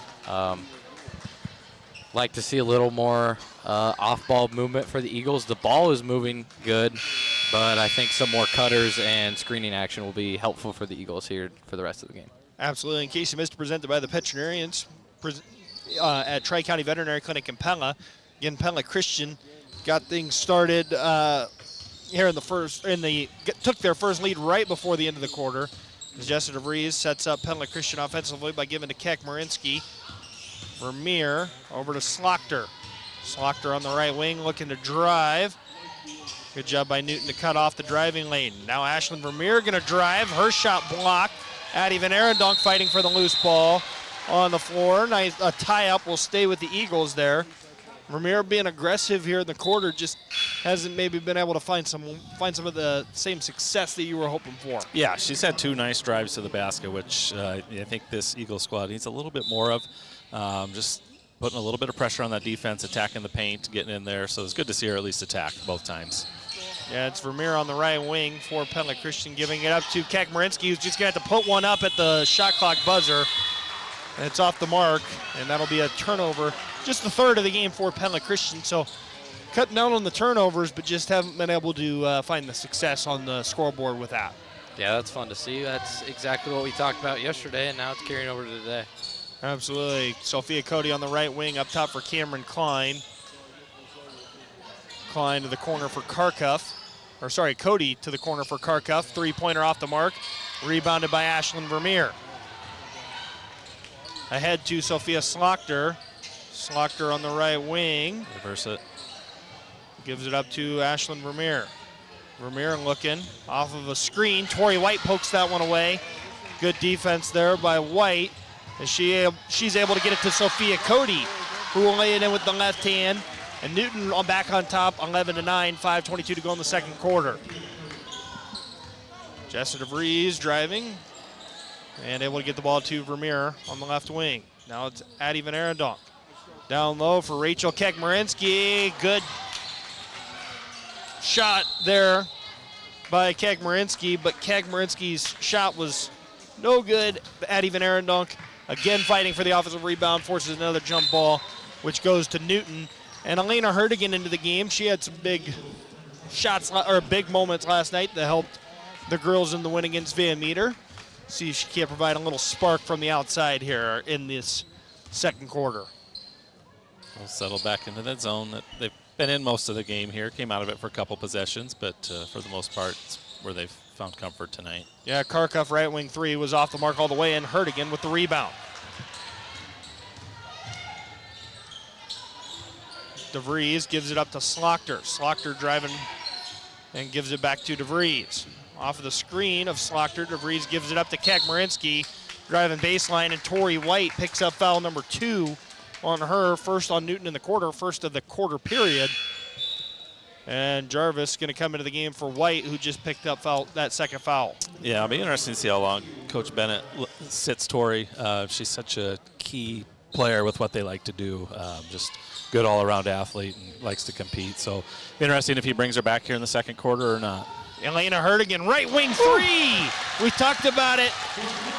Like to see a little more off-ball movement for the Eagles. The ball is moving good, but I think some more cutters and screening action will be helpful for the Eagles here for the rest of the game. Absolutely. In case you missed, presented by the veterinarians at Tri-County Veterinary Clinic in Pella. Again, Pella Christian got things started here in the first. Took their first lead right before the end of the quarter. Jesse DeVries sets up Pella Christian offensively by giving to Keck Marinsky. Vermeer over to Slochter. Slochter on the right wing looking to drive. Good job by Newton to cut off the driving lane. Now Ashlyn Vermeer going to drive. Her shot blocked. Addie Van Arendonk fighting for the loose ball on the floor. Nice, a tie-up will stay with the Eagles there. Vermeer being aggressive here in the quarter, just hasn't maybe been able to find some of the same success that you were hoping for. Yeah, she's had 2 nice drives to the basket, which I think this Eagles squad needs a little bit more of. Just putting a little bit of pressure on that defense, attacking the paint, getting in there. So it's good to see her at least attack both times. Yeah, it's Vermeer on the right wing for Pella Christian, giving it up to Keck Marinsky, who's just going to have to put one up at the shot clock buzzer. And it's off the mark, and that'll be a turnover. Just the third of the game for Pella Christian. So cutting down on the turnovers, but just haven't been able to find the success on the scoreboard with that. Yeah, that's fun to see. That's exactly what we talked about yesterday, and now it's carrying over to today. Absolutely. Sophia Cody on the right wing, up top for Cameron Klein. Klein to the corner for Cody to the corner for Karkuff. Three-pointer off the mark. Rebounded by Ashlyn Vermeer. Ahead to Sophia Slochter. Slochter on the right wing. Reverse it. Gives it up to Ashlyn Vermeer. Vermeer looking off of a screen. Tori White pokes that one away. Good defense there by White. And she's able to get it to Sophia Cody, who will lay it in with the left hand. And Newton back on top, 11-9, 5:22 to go in the second quarter. Jessa DeVries driving and able to get the ball to Vermeer on the left wing. Now it's Addie Van Arendonk. Down low for Rachel Keck Marinsky. Good shot there by Keck Marinsky, but Keck Marinsky's shot was no good. Addie Van Arendonk again fighting for the offensive rebound, forces another jump ball, which goes to Newton. And Elena Hertigan into the game. She had some big moments last night that helped the girls in the win against Van Meter. See if she can't provide a little spark from the outside here in this second quarter. We'll settle back into that zone that they've been in most of the game here. Came out of it for a couple possessions, but for the most part, it's where they've found comfort tonight. Yeah, Karkuff right wing three was off the mark all the way, and Hertigan with the rebound. DeVries gives it up to Slochter. Slochter driving and gives it back to DeVries. Off of the screen of Slochter, DeVries gives it up to Keck Marinsky. Driving baseline, and Tori White picks up foul number 2 on her. First on Newton in the quarter, first of the quarter period. And Jarvis going to come into the game for White, who just picked up that second foul. Yeah, it'll be interesting to see how long Coach Bennett sits Tori. She's such a key player with what they like to do. Just good all-around athlete and likes to compete. So interesting if he brings her back here in the second quarter or not. Elena Hertigan, right wing three. We talked about it.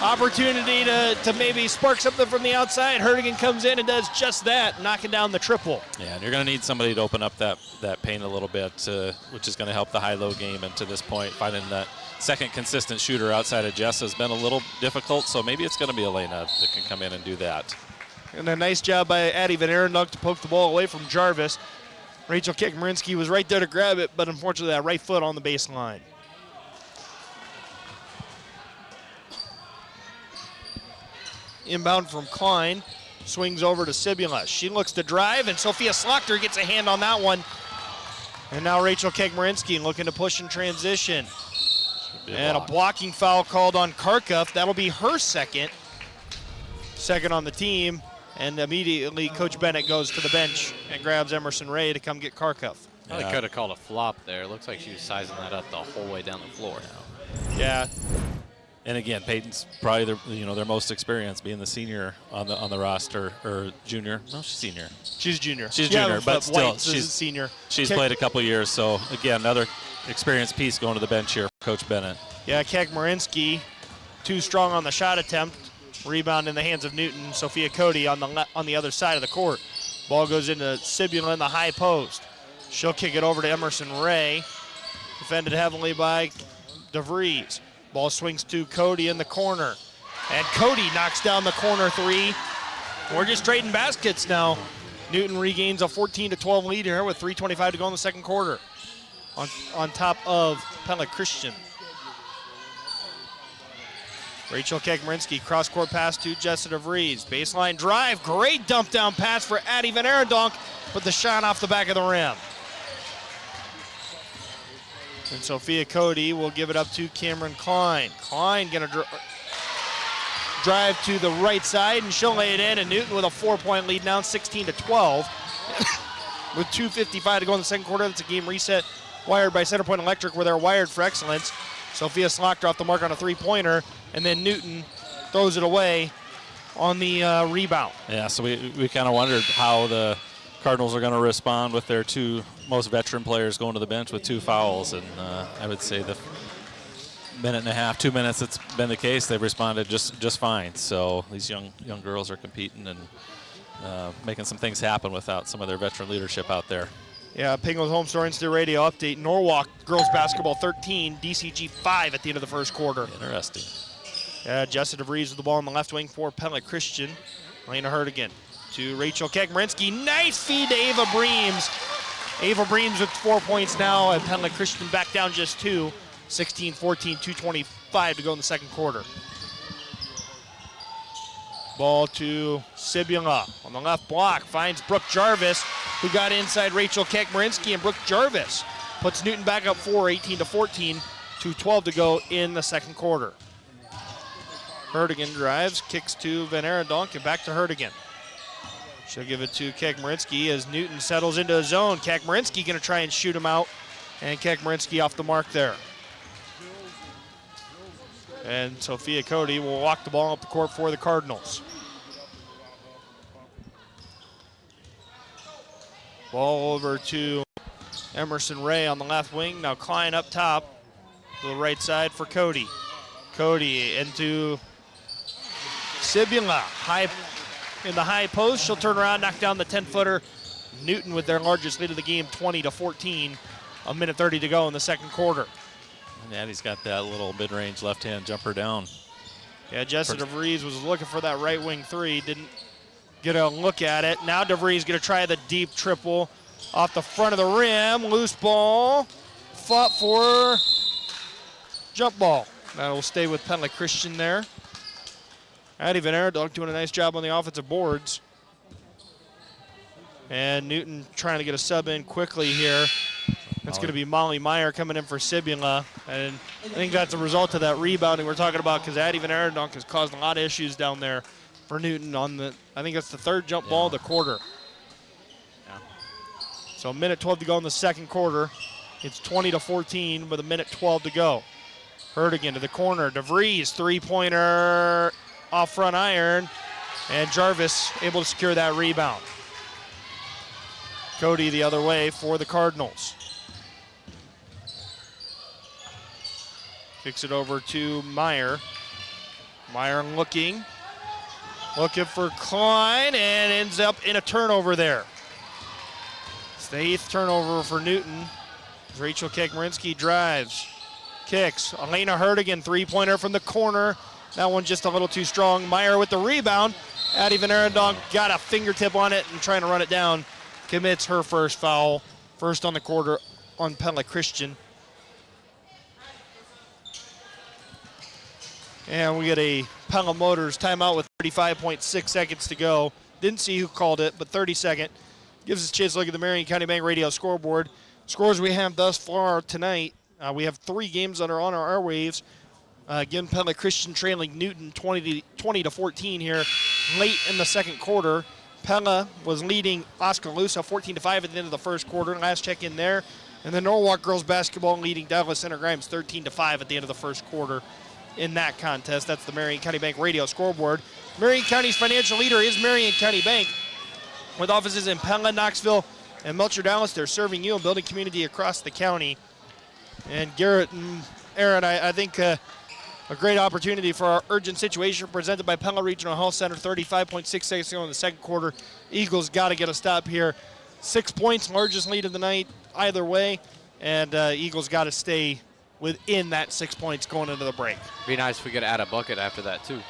Opportunity to maybe spark something from the outside. Hertigan comes in and does just that, knocking down the triple. Yeah, and you're going to need somebody to open up that paint a little bit, which is going to help the high-low game. And to this point, finding that second consistent shooter outside of Jess has been a little difficult, so maybe it's going to be Elena that can come in and do that. And a nice job by Addie Van Arendonk to poke the ball away from Jarvis. Rachel Keck Marinsky was right there to grab it, but unfortunately that right foot on the baseline. Inbound from Klein, swings over to Sibula. She looks to drive, and Sophia Slochter gets a hand on that one. And now Rachel Keck Marinsky looking to push in transition. And a blocking foul called on Karkuff. That'll be her second on the team. And immediately Coach Bennett goes to the bench and grabs Emerson Ray to come get Karkuff. I could have called a flop there. Looks like she was sizing that up the whole way down the floor. Yeah. And again, Peyton's probably their most experienced, being the senior on the roster, or junior. No, she's senior. She's junior. She's junior, but still, White, she's senior. She's played a couple years, so again, another experienced piece going to the bench here for Coach Bennett. Yeah, Keck Marinsky, too strong on the shot attempt. Rebound in the hands of Newton. Sophia Cody on the other side of the court. Ball goes into Sibula in the high post. She'll kick it over to Emerson Ray. Defended heavily by DeVries. Ball swings to Cody in the corner. And Cody knocks down the corner three. We're just trading baskets now. Newton regains a 14-12 lead here with 3:25 to go in the second quarter. On top of Pella Christian. Rachel Kekmarinsky, cross-court pass to Jessa DeVries. Baseline drive, great dump down pass for Addie Van Arendonk, but the shot off the back of the rim. And Sophia Cody will give it up to Cameron Klein. Klein gonna drive to the right side, and she'll lay it in, and Newton with a 4-point lead now, 16-12. With 2:55 to go in the second quarter. That's a game reset wired by Centerpoint Electric, where they're wired for excellence. Sophia Slocker off the mark on a three-pointer, and then Newton throws it away on the rebound. Yeah, so we kind of wondered how the Cardinals are going to respond with their two most veteran players going to the bench with 2 fouls, and I would say the minute and a half, 2 minutes it's been the case, they've responded just fine. So these young girls are competing and making some things happen without some of their veteran leadership out there. Yeah, Pingles Home Store Instant Radio update. Norwalk girls basketball 13, DCG 5 at the end of the first quarter. Interesting. Jessa DeVries with the ball on the left wing for Pella Christian. Lena Hurtigan to Rachel Kekmarinsky. Nice feed to Ava Breams. Ava Breams with 4 points now, and Pella Christian back down just 2. 16-14, 2:25 to go in the second quarter. Ball to Sibula on the left block. Finds Brooke Jarvis, who got inside Rachel Kekmarinsky, and Brooke Jarvis puts Newton back up 4, 18-14, 2:12 to go in the second quarter. Hurtigan drives, kicks to Van Arendonk, and back to Hurtigan. She'll give it to Kekmarinsky as Newton settles into a zone. Kekmarinsky going to try and shoot him out, and Kekmarinsky off the mark there. And Sophia Cody will walk the ball up the court for the Cardinals. Ball over to Emerson Ray on the left wing. Now Klein up top to the right side for Cody. Cody into Sibula. High in the high post. She'll turn around, knock down the 10-footer. Newton with their largest lead of the game, 20-14. A minute 30 to go in the second quarter. And Addie's got that little mid-range left-hand jumper down. Yeah, Jessa DeVries was looking for that right wing three. Didn't get a look at it. Now DeVries going to try the deep triple off the front of the rim. Loose ball. Fought for jump ball. That will stay with Pella Christian there. Addie Van Arendonk doing a nice job on the offensive boards. And Newton trying to get a sub in quickly here. That's going to be Molly Meyer coming in for Sibula. And I think that's a result of that rebounding we're talking about, because Addie Van Arendonk has caused a lot of issues down there for Newton on the, I think that's the third jump ball of the quarter. Yeah. So a minute 12 to go in the second quarter. It's 20-14 with a minute 12 to go. Hurtigan to the corner. DeVries, three-pointer off front iron. And Jarvis able to secure that rebound. Cody the other way for the Cardinals. Kicks it over to Meyer. Meyer looking for Klein, and ends up in a turnover there. It's the 8th turnover for Newton. Rachel Kekmarinsky drives, kicks. Elena Hurtigan, three-pointer from the corner. That one just a little too strong. Meyer with the rebound. Addie Van Arendonk got a fingertip on it and trying to run it down. Commits her first foul. First on the quarter on Pella Christian. And we get a Pella Motors timeout with 35.6 seconds to go. Didn't see who called it, but 32nd. Gives us a chance to look at the Marion County Bank Radio scoreboard. Scores we have thus far tonight. We have 3 games that are on our airwaves. Again, Pella Christian trailing Newton 20-14 here late in the second quarter. Pella was leading Oskaloosa 14-5 at the end of the first quarter. Last check in there. And then Norwalk girls basketball leading Douglas Center Grimes 13-5 at the end of the first quarter. In that contest. That's the Marion County Bank Radio scoreboard. Marion County's financial leader is Marion County Bank. With offices in Pella, Knoxville, and Melcher Dallas, they're serving you and building community across the county. And Garrett and Aaron, I think A great opportunity for our urgent situation presented by Pella Regional Health Center. 35.6 seconds to go in the second quarter. Eagles got to get a stop here. 6 points, largest lead of the night either way. And Eagles got to stay within that 6 points going into the break. Be nice if we could add a bucket after that, too.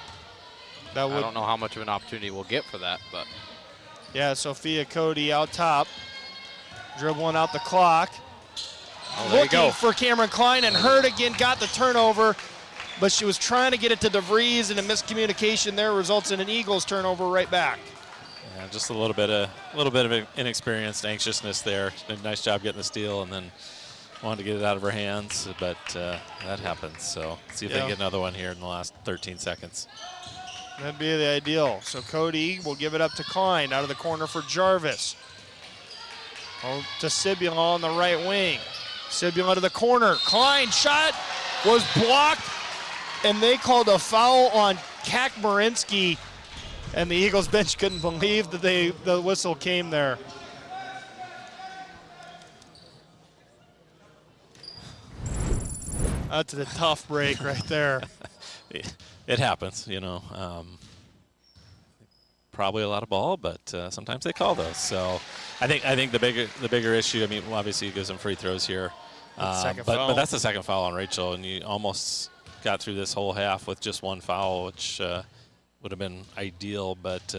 That would, I don't know how much of an opportunity we'll get for that, but. Yeah, Sophia Cody out top. Dribbling out the clock. Oh, there you go. Looking for Cameron Klein, and Hurd again got the turnover. But she was trying to get it to DeVries, and a miscommunication there results in an Eagles turnover right back. Yeah, just a little bit of inexperienced anxiousness there. Did a nice job getting the steal, and then wanted to get it out of her hands, but that happens. So see if they can get another one here in the last 13 seconds. That'd be the ideal. So Cody will give it up to Klein out of the corner for Jarvis. Oh, to Sibula on the right wing. Sibula to the corner. Klein shot was blocked, and they called a foul on Kakmarinsky, and the Eagles bench couldn't believe that the whistle came there. That's a tough break right there. It happens, you know. Probably a lot of ball, but sometimes they call those. So I think the bigger issue. I mean, well, obviously he gives them free throws here, but that's the second foul on Rachel, and you almost got through this whole half with just one foul, which would have been ideal. But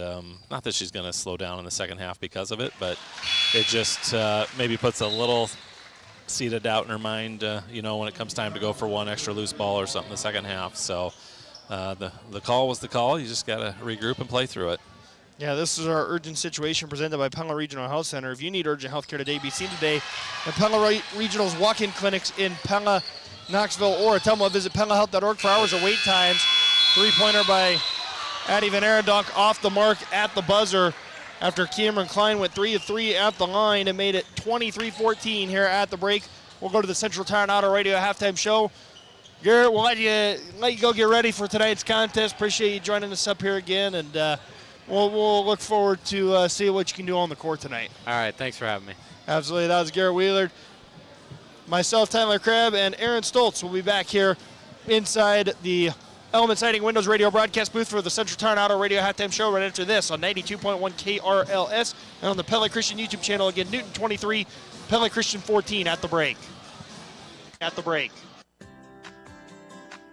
not that she's going to slow down in the second half because of it, but it just maybe puts a little seed of doubt in her mind, you know, when it comes time to go for one extra loose ball or something in the second half. So the call was the call. You just got to regroup and play through it. Yeah, this is our urgent situation presented by Pella Regional Health Center. If you need urgent health care today, be seen today at Pella Regional's walk-in clinics in Pella, Knoxville, or Ottumwa. Visit PellaHealth.org for hours of wait times. Three-pointer by Addie Van Arendonk off the mark at the buzzer after Cameron Klein went 3 of 3 at the line and made it 23-14 here at the break. We'll go to the Central Tire and Auto Radio halftime show. Garrett, we'll let you go get ready for tonight's contest. Appreciate you joining us up here again, and we'll look forward to see what you can do on the court tonight. All right, thanks for having me. Absolutely. That was Garrett Wheeler. Myself, Tyler Crabb, and Aaron Stoltz will be back here inside the Element Siding Windows Radio broadcast booth for the Central Tire and Auto Radio halftime show right after this on 92.1 KRLS and on the Pella Christian YouTube channel. Again, Newton 23, Pella Christian 14 at the break. At the break.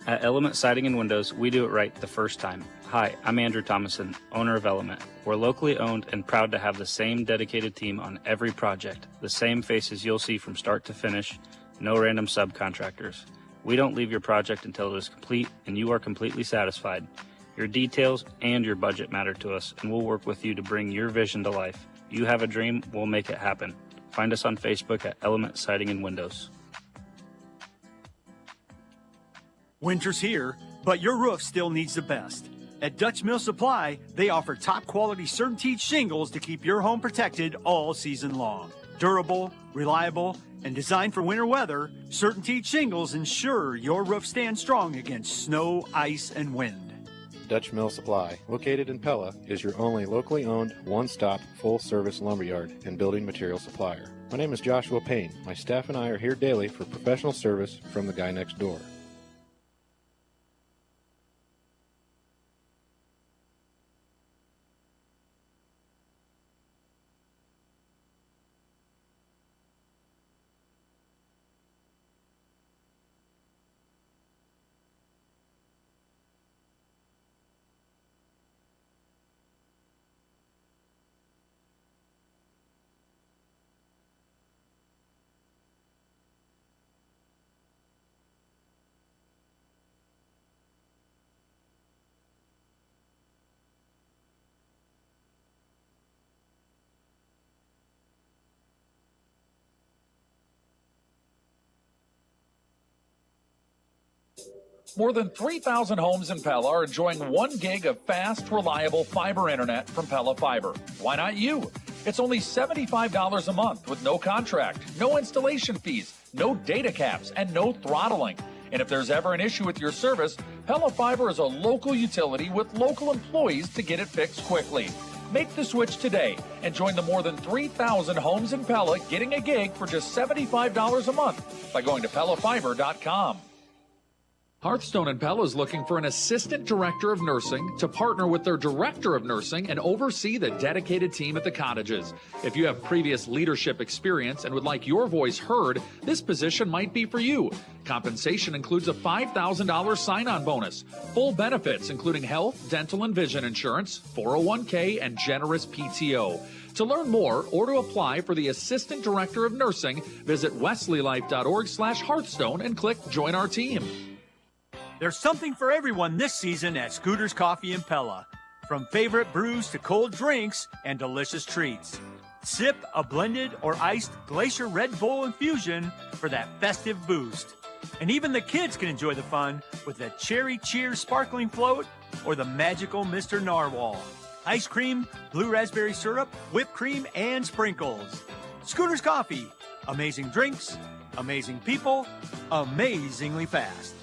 At Element Siding and Windows, we do it right the first time. Hi, I'm Andrew Thomason, owner of Element. We're locally owned and proud to have the same dedicated team on every project, the same faces you'll see from start to finish, no random subcontractors. We don't leave your project until it is complete and you are completely satisfied. Your details and your budget matter to us, and we'll work with you to bring your vision to life. You have a dream, we'll make it happen. Find us on Facebook at Element Siding and Windows. Winter's here, but your roof still needs the best. At Dutch Mill Supply, they offer top quality CertainTeed shingles to keep your home protected all season long. Durable, reliable, and designed for winter weather, CertainTeed shingles ensure your roof stands strong against snow, ice, and wind. Dutch Mill Supply, located in Pella, is your only locally owned, one-stop, full-service lumberyard and building material supplier. My name is Joshua Payne. My staff and I are here daily for professional service from the guy next door. More than 3,000 homes in Pella are enjoying 1 gig of fast, reliable fiber internet from Pella Fiber. Why not you? It's only $75 a month with no contract, no installation fees, no data caps, and no throttling. And if there's ever an issue with your service, Pella Fiber is a local utility with local employees to get it fixed quickly. Make the switch today and join the more than 3,000 homes in Pella getting a gig for just $75 a month by going to PellaFiber.com. Hearthstone and Pella is looking for an assistant director of nursing to partner with their director of nursing and oversee the dedicated team at the cottages. If you have previous leadership experience and would like your voice heard, this position might be for you. Compensation includes a $5,000 sign-on bonus, full benefits including health, dental, and vision insurance, 401k, and generous PTO. To learn more or to apply for the Assistant Director of Nursing, visit wesleylife.org/Hearthstone and click Join Our Team. There's something for everyone this season at Scooters Coffee and Pella. From favorite brews to cold drinks and delicious treats. Sip a blended or iced Glacier Red Bull infusion for that festive boost. And even the kids can enjoy the fun with the Cherry Cheers sparkling float or the magical Mr. Narwhal. Ice cream, blue raspberry syrup, whipped cream, and sprinkles. Scooters Coffee. Amazing drinks, amazing people, amazingly fast.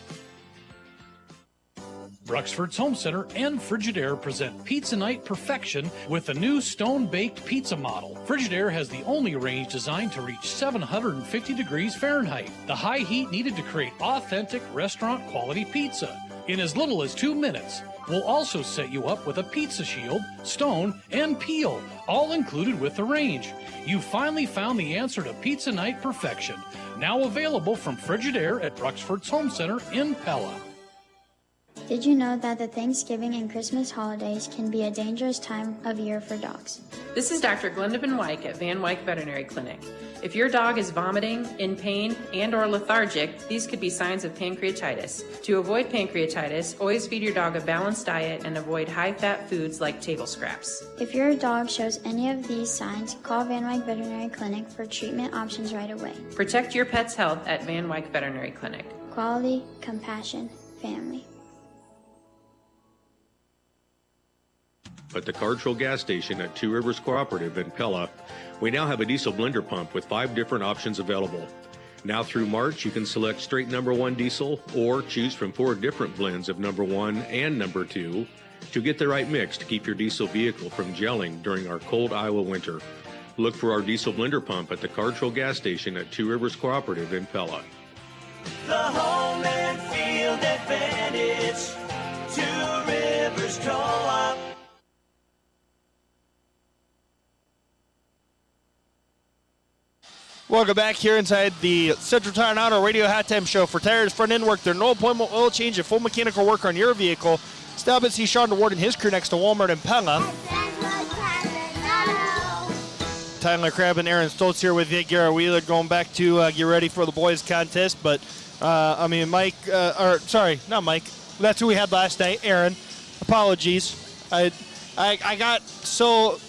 Bruxford's Home Center and Frigidaire present Pizza Night Perfection with a new stone-baked pizza model. Frigidaire has the only range designed to reach 750 degrees Fahrenheit, the high heat needed to create authentic restaurant-quality pizza. In as little as 2 minutes, we'll also set you up with a pizza shield, stone, and peel, all included with the range. You finally found the answer to Pizza Night Perfection, now available from Frigidaire at Bruxford's Home Center in Pella. Did you know that the Thanksgiving and Christmas holidays can be a dangerous time of year for dogs? This is Dr. Glenda Van Wyk at Van Wyk Veterinary Clinic. If your dog is vomiting, in pain, and or lethargic, these could be signs of pancreatitis. To avoid pancreatitis, always feed your dog a balanced diet and avoid high-fat foods like table scraps. If your dog shows any of these signs, call Van Wyk Veterinary Clinic for treatment options right away. Protect your pet's health at Van Wyk Veterinary Clinic. Quality, compassion, family. At the Cardsville gas station at Two Rivers Cooperative in Pella, we now have a diesel blender pump with 5 different options available. Now through March, you can select straight number 1 diesel or choose from 4 different blends of number 1 and number 2 to get the right mix to keep your diesel vehicle from gelling during our cold Iowa winter. Look for our diesel blender pump at the Cardsville gas station at Two Rivers Cooperative in Pella. The home and field advantage, Two Rivers Co-op. Welcome back here inside the Central Tire and Auto Radio Halftime Show. For tires, front end work, their no appointment oil change and full mechanical work on your vehicle. Stop and see Sean DeWard and his crew next to Walmart and Pella. Tyler Crabb and Aaron Stoltz here with you. Garrett Wheeler going back to get ready for the boys contest. But, Mike, not Mike. That's who we had last night, Aaron. Apologies. I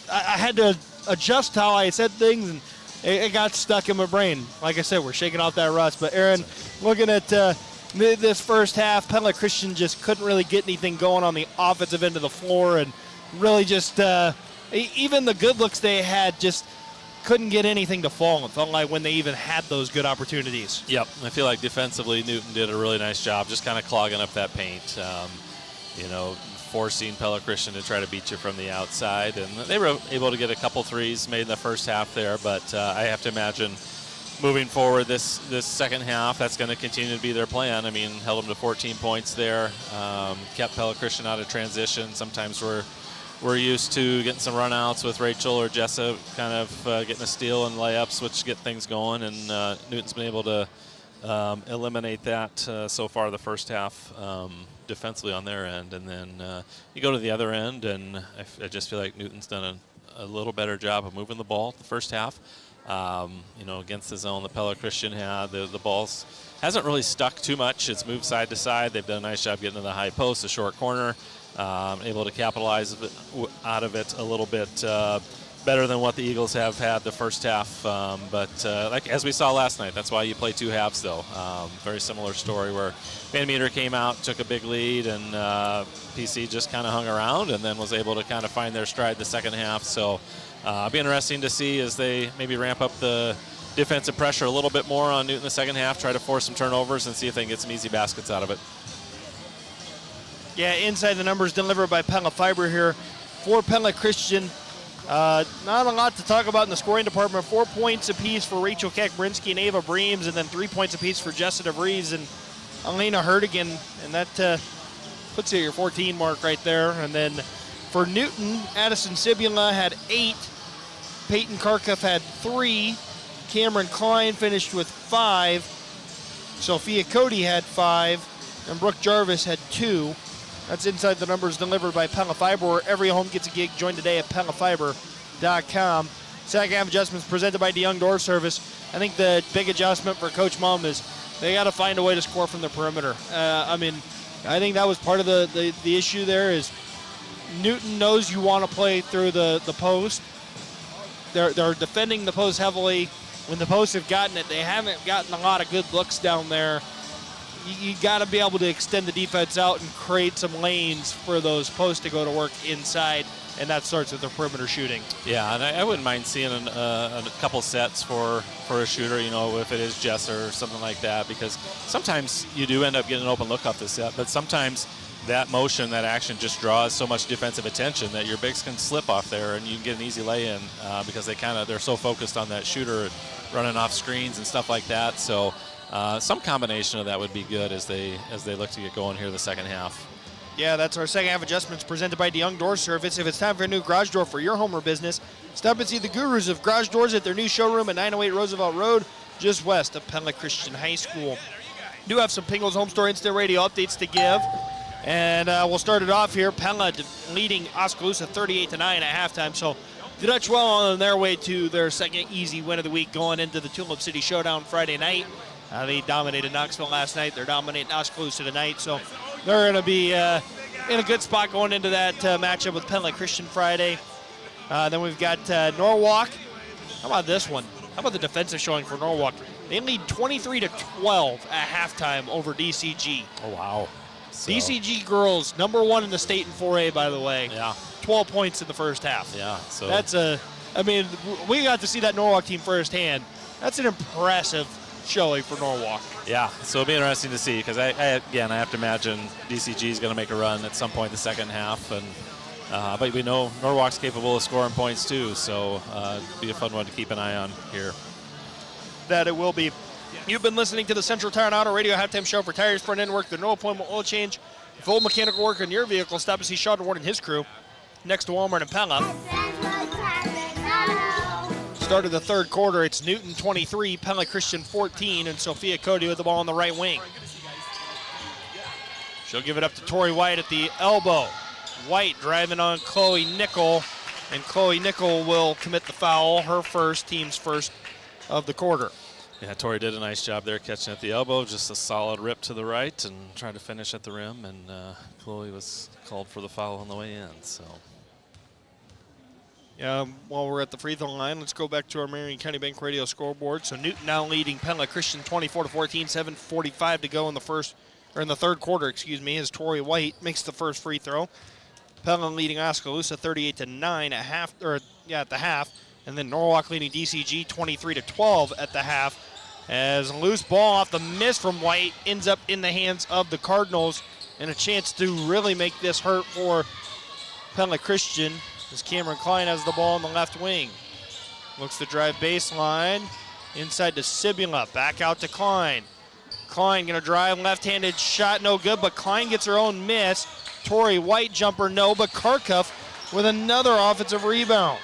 had to adjust how I said things, and it got stuck in my brain. Like I said, we're shaking off that rust. But, Aaron, looking at this first half, Pella Christian just couldn't really get anything going on the offensive end of the floor, and really just even the good looks they had just couldn't get anything to fall. It felt like when they even had those good opportunities. Yep, I feel like defensively Newton did a really nice job just kind of clogging up that paint. Forcing Pella Christian to try to beat you from the outside. And they were able to get a couple threes made in the first half there, but I have to imagine moving forward this second half, that's going to continue to be their plan. I mean, held them to 14 points there, kept Pella Christian out of transition. Sometimes we're used to getting some runouts with Rachel or Jessa kind of getting a steal and layups, which get things going, and Newton's been able to eliminate that so far the first half defensively on their end. And then you go to the other end, and I just feel like Newton's done a little better job of moving the ball the first half. Against the zone that Pella Christian had, the balls hasn't really stuck too much. It's moved side to side. They've done a nice job getting to the high post, the short corner, able to capitalize out of it a little bit better than what the Eagles have had the first half. But as we saw last night, that's why you play 2 halves, though. Very similar story where Van Meter came out, took a big lead, and PC just kind of hung around and then was able to kind of find their stride the second half. So it'll be interesting to see as they maybe ramp up the defensive pressure a little bit more on Newton the second half, try to force some turnovers and see if they can get some easy baskets out of it. Yeah, inside the numbers delivered by Pella Fiber here for Pella Christian. Not a lot to talk about in the scoring department. 4 points apiece for Rachel Kekbrinsky and Ava Breams, and then 3 points apiece for Jessa DeVries. And Elena Hertigan, and that puts you at your 14 mark right there. And then for Newton, Addison Sibula had 8. Peyton Karkoff had 3. Cameron Klein finished with 5. Sophia Cody had 5. And Brooke Jarvis had 2. That's inside the numbers delivered by Pella Fiber, where every home gets a gig. Join today at PellaFiber.com. Second half adjustments presented by DeYoung Door Service. I think the big adjustment for Coach Mum is they got to find a way to score from the perimeter. I think that was part of the issue there is Newton knows you want to play through the post. They're defending the post heavily. When the posts have gotten it, they haven't gotten a lot of good looks down there. You got to be able to extend the defense out and create some lanes for those posts to go to work inside, and that starts with the perimeter shooting. Yeah, and I wouldn't mind seeing a couple sets for a shooter, if it is Jesser or something like that, because sometimes you do end up getting an open look off the set, but sometimes that motion, that action just draws so much defensive attention that your bigs can slip off there and you can get an easy lay-in because they're so focused on that shooter running off screens and stuff like that. So some combination of that would be good as they look to get going here the second half. Yeah, that's our second half adjustments presented by DeYoung Door Service. If it's time for a new garage door for your home or business, stop and see the gurus of garage doors at their new showroom at 908 Roosevelt Road, just west of Pella Christian High School. Do have some Pingles Home Store Instant Radio updates to give. And we'll start it off here. Pella leading Oskaloosa 38-9 at halftime. So the Dutch well on their way to their second easy win of the week going into the Tulip City Showdown Friday night. They dominated Knoxville last night. They're dominating Oskaloosa tonight. So they're going to be in a good spot going into that matchup with Pella Christian Friday. Then we've got Norwalk. How about this one? How about the defensive showing for Norwalk? They lead 23-12 at halftime over DCG. Oh, wow. So. DCG girls, number 1 in the state in 4A, by the way. Yeah. 12 points in the first half. Yeah. So that's we got to see that Norwalk team firsthand. That's an impressive showing for Norwalk. Yeah. So it'll be interesting to see because I have to imagine DCG is going to make a run at some point in the second half, and but we know Norwalk's capable of scoring points too. So it'll be a fun one to keep an eye on here. That it will be. You've been listening to the Central Tire and Auto Radio halftime show for tires, front end work, the no appointment oil change, full mechanical work on your vehicle. Stop and see Sean Ward and his crew next to Walmart and Pella. Start of the third quarter, it's Newton 23, Pella Christian 14, and Sophia Cody with the ball on the right wing. She'll give it up to Tori White at the elbow. White driving on Chloe Nickel, and Chloe Nickel will commit the foul, her first, team's first of the quarter. Yeah, Tori did a nice job there catching at the elbow, just a solid rip to the right and trying to finish at the rim, and Chloe was called for the foul on the way in. So. Yeah, while we're at the free throw line, let's go back to our Marion County Bank Radio scoreboard. So Newton now leading Pella Christian 24-14, 7:45 to go in the third quarter, as Tori White makes the first free throw. Pella leading Oskaloosa 38-9 at the half, and then Norwalk leading DCG 23-12 at the half. As a loose ball off the miss from White ends up in the hands of the Cardinals, and a chance to really make this hurt for Pella Christian as Cameron Klein has the ball on the left wing. Looks to drive baseline, inside to Sibula, back out to Klein. Klein gonna drive, left-handed shot, no good, but Klein gets her own miss. Tori White jumper, no, but Karkoff with another offensive rebound.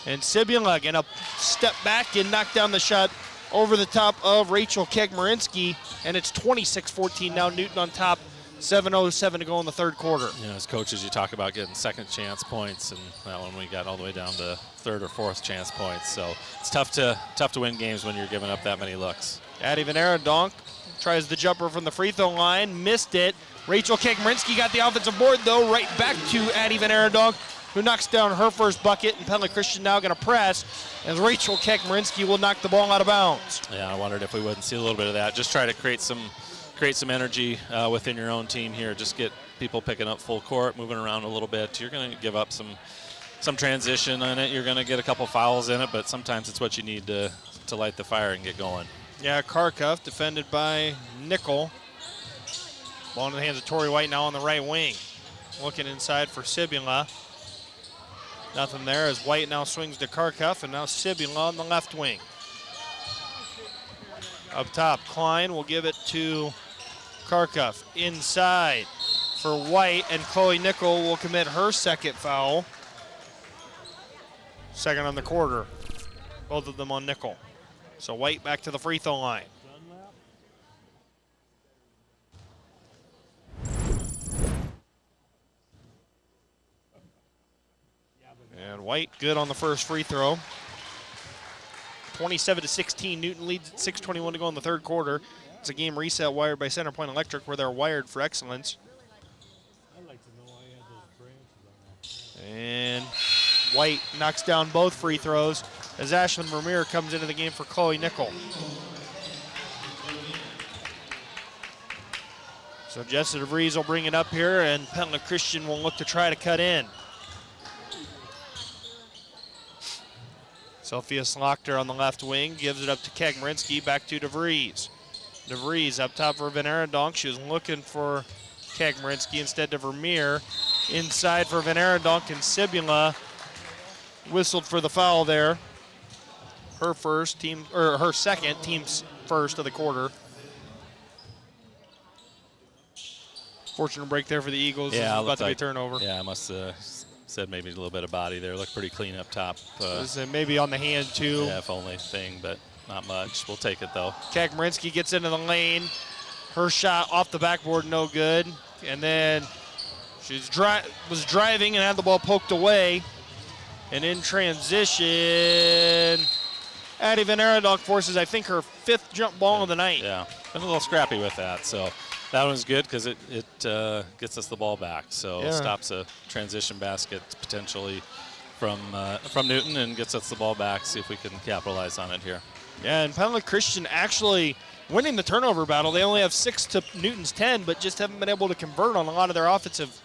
And Sibula gonna step back and knock down the shot over the top of Rachel Kegmarinsky, and it's 26-14 now, Newton on top. 7:07 to go in the third quarter. As coaches, you talk about getting second chance points, and that one we got all the way down to third or fourth chance points. So it's tough to win games when you're giving up that many looks. Addie Van Arendonk tries the jumper from the free throw line, missed it. Rachel Kegmarinsky got the offensive board though, right back to Addie Van Arendonk, who knocks down her first bucket, and Pella Christian now going to press as Rachel Kegmarinsky will knock the ball out of bounds. Yeah, I wondered if we wouldn't see a little bit of that. Just try to create some energy within your own team here. Just get people picking up full court, moving around a little bit. You're going to give up some transition on it. You're going to get a couple fouls in it, but sometimes it's what you need to light the fire and get going. Yeah, Karkoff defended by Nickel. Ball in the hands of Tori White now on the right wing. Looking inside for Sibula. Nothing there as White now swings to Karkoff, and now Sibula on the left wing. Up top, Klein will give it to Karkuff. Inside for White, and Chloe Nickel will commit her second foul. Second on the quarter. Both of them on Nickel. So White back to the free throw line. And White good on the first free throw. 27-16, Newton leads at 6:21 to go in the third quarter. It's a game reset wired by Centerpoint Electric, where they're wired for excellence. And White knocks down both free throws as Ashlyn Vermeer comes into the game for Chloe Nickel. So Jessica DeVries will bring it up here, and Pella Christian will look to try to cut in. Sophia Slaughter on the left wing gives it up to Kagmarinsky, back to DeVries. DeVries up top for Van Arendonk. She was looking for Kagmarinsky instead to Vermeer. Inside for Van Arendonk, and Sibula whistled for the foul there. Her second, team's first of the quarter. Fortunate break there for the Eagles. Yeah, about to be a turnover. Yeah, I must have said maybe a little bit of body there. Looked pretty clean up top. Maybe on the hand too. Yeah, if only thing, but not much. We'll take it though. Kagmarinsky gets into the lane. Her shot off the backboard, no good. And then she was driving and had the ball poked away. And in transition, Addie Van Arendonk forces, I think, her 5th jump ball of the night. Yeah, been a little scrappy with that. So that one's good because it gets us the ball back. So stops a transition basket potentially from Newton and gets us the ball back. See if we can capitalize on it here. Yeah, and Pella Christian actually winning the turnover battle. They only have 6 to Newton's 10, but just haven't been able to convert on a lot of their offensive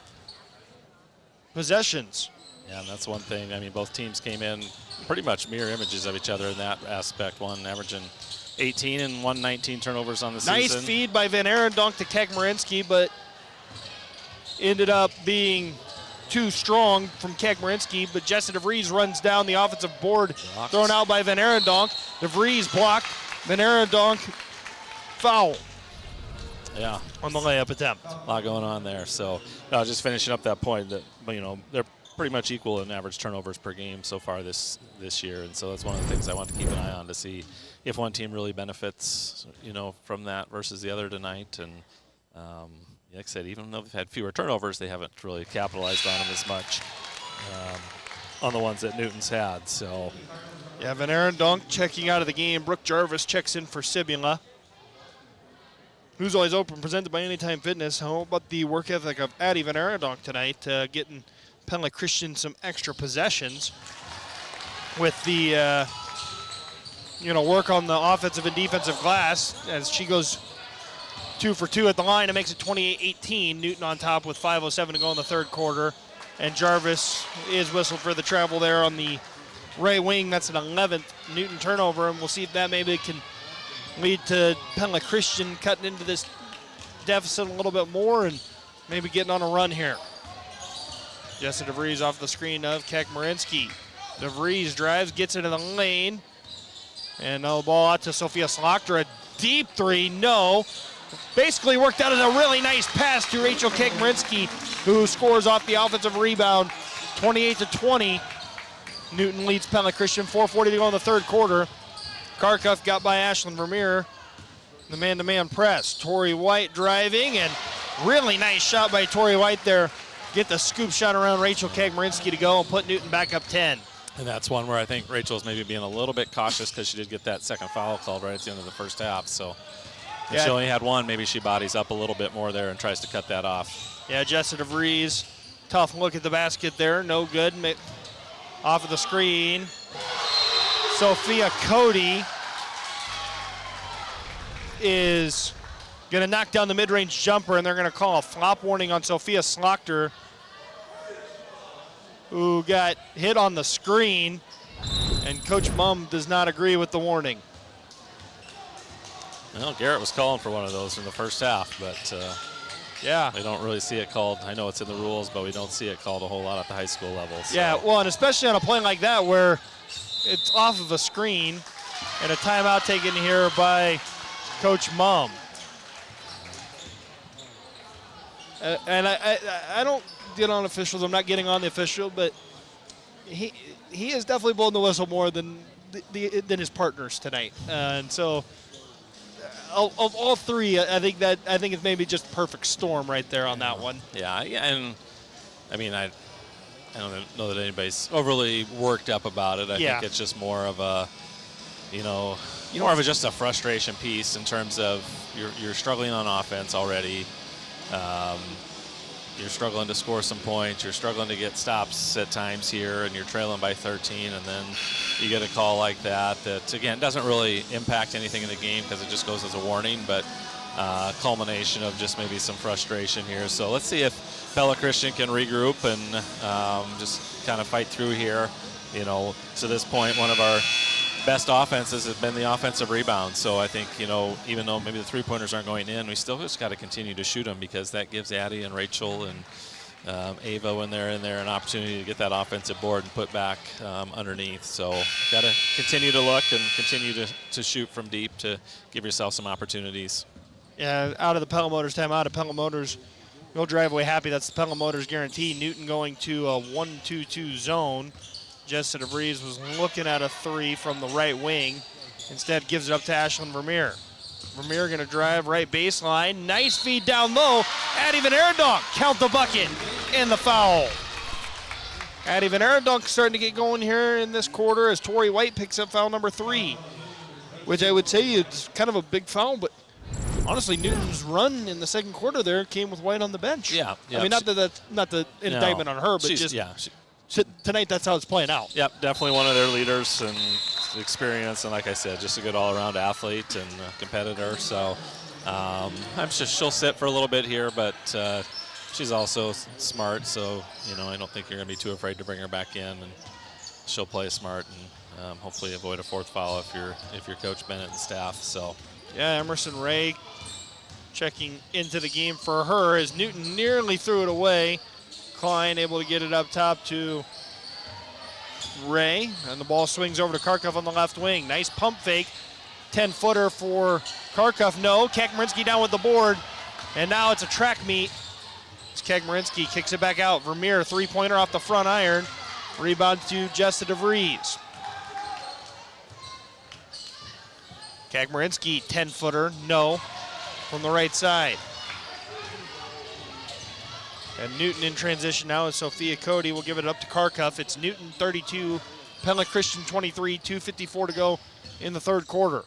possessions. Yeah, and that's one thing. I mean, both teams came in pretty much mirror images of each other in that aspect. One averaging 18 and 119 turnovers on the season. Nice feed by Van Arendonk to Kagmarinsky, but ended up being too strong from Kagmarinsky. But Jessica DeVries runs down the offensive board, thrown out by Van Arendonk. DeVries blocked. Van Arendonk foul. Yeah, on the layup attempt. A lot going on there. So just finishing up that point that they're pretty much equal in average turnovers per game so far this year, and so that's one of the things I want to keep an eye on to see if one team really benefits, from that versus the other tonight. And like I said, even though they've had fewer turnovers, they haven't really capitalized on them as much on the ones that Newton's had. So, yeah, Van Arendonk checking out of the game. Brooke Jarvis checks in for Sibula. Who's Always Open, presented by Anytime Fitness. How about the work ethic of Addie Van Arendonk tonight, getting Pella Christian some extra possessions with the work on the offensive and defensive glass as she goes 2 for 2 at the line. It makes it 28-18. Newton on top with 5:07 to go in the third quarter. And Jarvis is whistled for the travel there on the right wing. That's an 11th Newton turnover, and we'll see if that maybe can lead to Pella Christian cutting into this deficit a little bit more and maybe getting on a run here. Jessica DeVries off the screen of Kagmarinsky. DeVries drives, gets into the lane. And now the ball out to Sophia Slaughter. A deep three, no. Basically worked out as a really nice pass to Rachel Kagmarinsky, who scores off the offensive rebound, 28-20. Newton leads Pella Christian, 4:40 to go in the third quarter. Karkuff got by Ashlyn Vermeer. The man-to-man press. Tori White driving, and really nice shot by Tori White there. Get the scoop shot around Rachel Kagmarinsky to go and put Newton back up 10. And that's one where I think Rachel's maybe being a little bit cautious because she did get that second foul called right at the end of the first half. So if she only had one, maybe she bodies up a little bit more there and tries to cut that off. Yeah, Jessica DeVries, tough look at the basket there. No good. Off of the screen. Sophia Cody is going to knock down the mid-range jumper, and they're going to call a flop warning on Sophia Slaughter, who got hit on the screen, and Coach Mumm does not agree with the warning. Well, Garrett was calling for one of those in the first half, but yeah, we don't really see it called. I know it's in the rules, but we don't see it called a whole lot at the high school level. So. Yeah, well, and especially on a play like that where it's off of a screen, and a timeout taken here by Coach Mum. And I don't get on officials. I'm not getting on the official, but he is definitely blowing the whistle more than his partners tonight. And so, of all three, I think it's maybe just perfect storm right there on that one. Yeah, and I mean I don't know that anybody's overly worked up about it. I think it's just more of a, just a frustration piece in terms of you're struggling on offense already. You're struggling to score some points. You're struggling to get stops at times here, and you're trailing by 13, and then you get a call like that again, doesn't really impact anything in the game because it just goes as a warning, but culmination of just maybe some frustration here. So let's see if Pella Christian can regroup and just kind of fight through here. To this point, one of our best offenses has been the offensive rebound. So I think, even though maybe the three-pointers aren't going in, we still just got to continue to shoot them because that gives Addie and Rachel and Ava when they're in there an opportunity to get that offensive board and put back underneath. So got to continue to look and continue to shoot from deep to give yourself some opportunities. Yeah, out of the Pella Motors time, out of Pella Motors, you'll drive away happy. That's the Pella Motors guarantee. Newton going to a 1-2-2 zone. Jessica DeVries was looking at a three from the right wing. Instead gives it up to Ashlyn Vermeer. Vermeer going to drive right baseline. Nice feed down low. Addie Van Arendonk count the bucket and the foul. Addie Van Arendonk starting to get going here in this quarter as Tori White picks up foul number 3, which I would say is kind of a big foul, but honestly, Newton's run in the second quarter there came with White on the bench. Yeah. I mean, not the indictment on her, but tonight that's how it's playing out. Yep, definitely one of their leaders and experience, and like I said, just a good all-around athlete and competitor. So I'm sure she'll sit for a little bit here, but she's also smart. So I don't think you're going to be too afraid to bring her back in, and she'll play smart and hopefully avoid a fourth foul if you're Coach Bennett and staff. So yeah, Emerson Ray checking into the game for her as Newton nearly threw it away. Klein able to get it up top to Ray, and the ball swings over to Karkoff on the left wing. Nice pump fake, 10-footer for Karkoff. No, Kekmarinsky down with the board, and now it's a track meet. As Kekmarinsky kicks it back out. Vermeer, three-pointer off the front iron. Rebound to Jessica DeVries. Kekmarinsky, 10-footer, no, from the right side. And Newton in transition now as Sophia Cody will give it up to Karkoff. It's Newton 32, Pella Christian 23, 2:54 to go in the third quarter.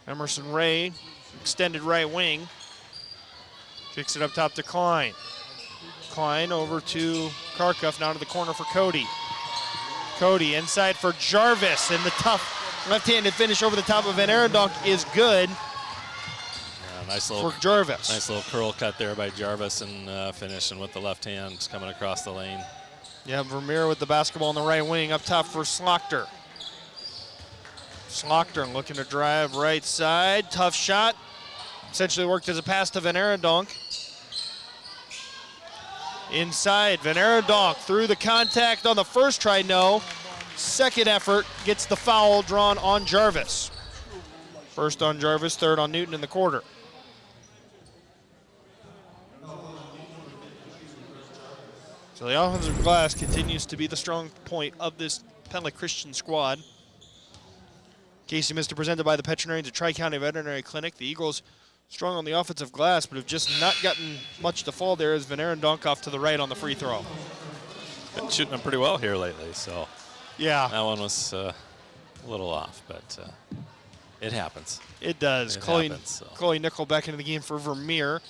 Emerson Ray, extended right wing, kicks it up top to Klein. Klein over to Karkoff, now to the corner for Cody. Cody inside for Jarvis, and the tough left-handed finish over the top of Van Arendonk is good. Nice little for Jarvis. Nice little curl cut there by Jarvis and finishing with the left hand coming across the lane. Yeah, Vermeer with the basketball on the right wing up top for Slochter. Slochter looking to drive right side. Tough shot. Essentially worked as a pass to Van Arendonk. Inside, Van Arendonk through the contact on the first try, no. Second effort gets the foul drawn on Jarvis. First on Jarvis, third on Newton in the quarter. So the offensive glass continues to be the strong point of this Pella Christian squad. Casey Mister presented by the veterinarians at Tri-County Veterinary Clinic. The Eagles strong on the offensive glass, but have just not gotten much to fall there as Van Arendonk off to the right on the free throw. Been shooting them pretty well here lately, so yeah, that one was a little off, but it happens. It does. Chloe Nickel back into the game for Vermeer.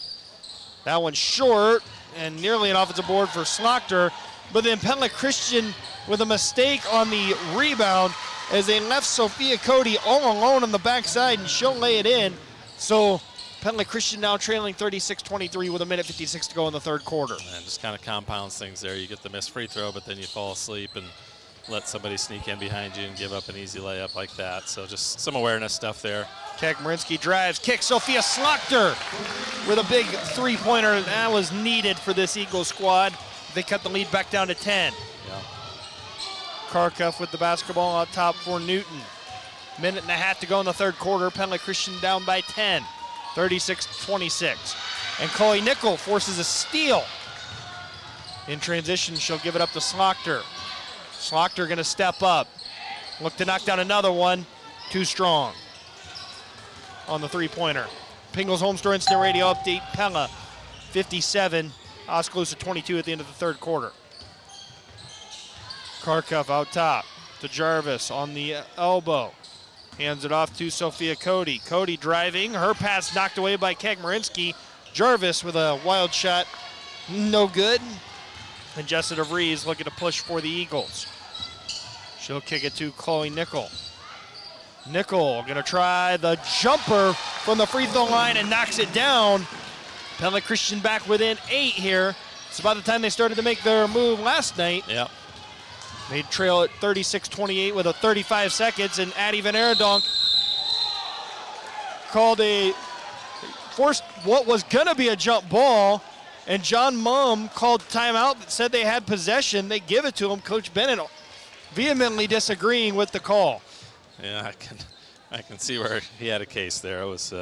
That one's short and nearly an offensive board for Slochter, but then Pella Christian with a mistake on the rebound as they left Sophia Cody all alone on the backside, and she'll lay it in. So Pella Christian now trailing 36-23 with 1:56 to go in the third quarter. And just kind of compounds things there. You get the missed free throw, but then you fall asleep and let somebody sneak in behind you and give up an easy layup like that. So just some awareness stuff there. Kekmarinsky drives, kicks. Sophia Slochter with a big three-pointer. That was needed for this Eagles squad. They cut the lead back down to 10. Yeah. Karkoff with the basketball on top for Newton. Minute and a half to go in the third quarter. Pella Christian down by 10, 36-26. And Chloe Nickel forces a steal. In transition, she'll give it up to Slochter. Slochter gonna step up. Look to knock down another one. Too strong on the three-pointer. Pingles Home Store Instant Radio update. Pella 57, Oskaloosa 22 at the end of the third quarter. Karkoff out top to Jarvis on the elbow. Hands it off to Sophia Cody. Cody driving. Her pass knocked away by Kagmarinsky. Jarvis with a wild shot. No good. And Jessica DeVries looking to push for the Eagles. She'll kick it to Chloe Nickel. Nickel gonna try the jumper from the free throw line and knocks it down. Pella Christian back within 8 here. It's about the time they started to make their move last night. Yep. They trail at 36-28 with 35 seconds, and Addie Van Arendonk forced what was gonna be a jump ball, and John Mumm called timeout that said they had possession. They give it to him. Coach Bennett vehemently disagreeing with the call. Yeah, I can see where he had a case there. It was,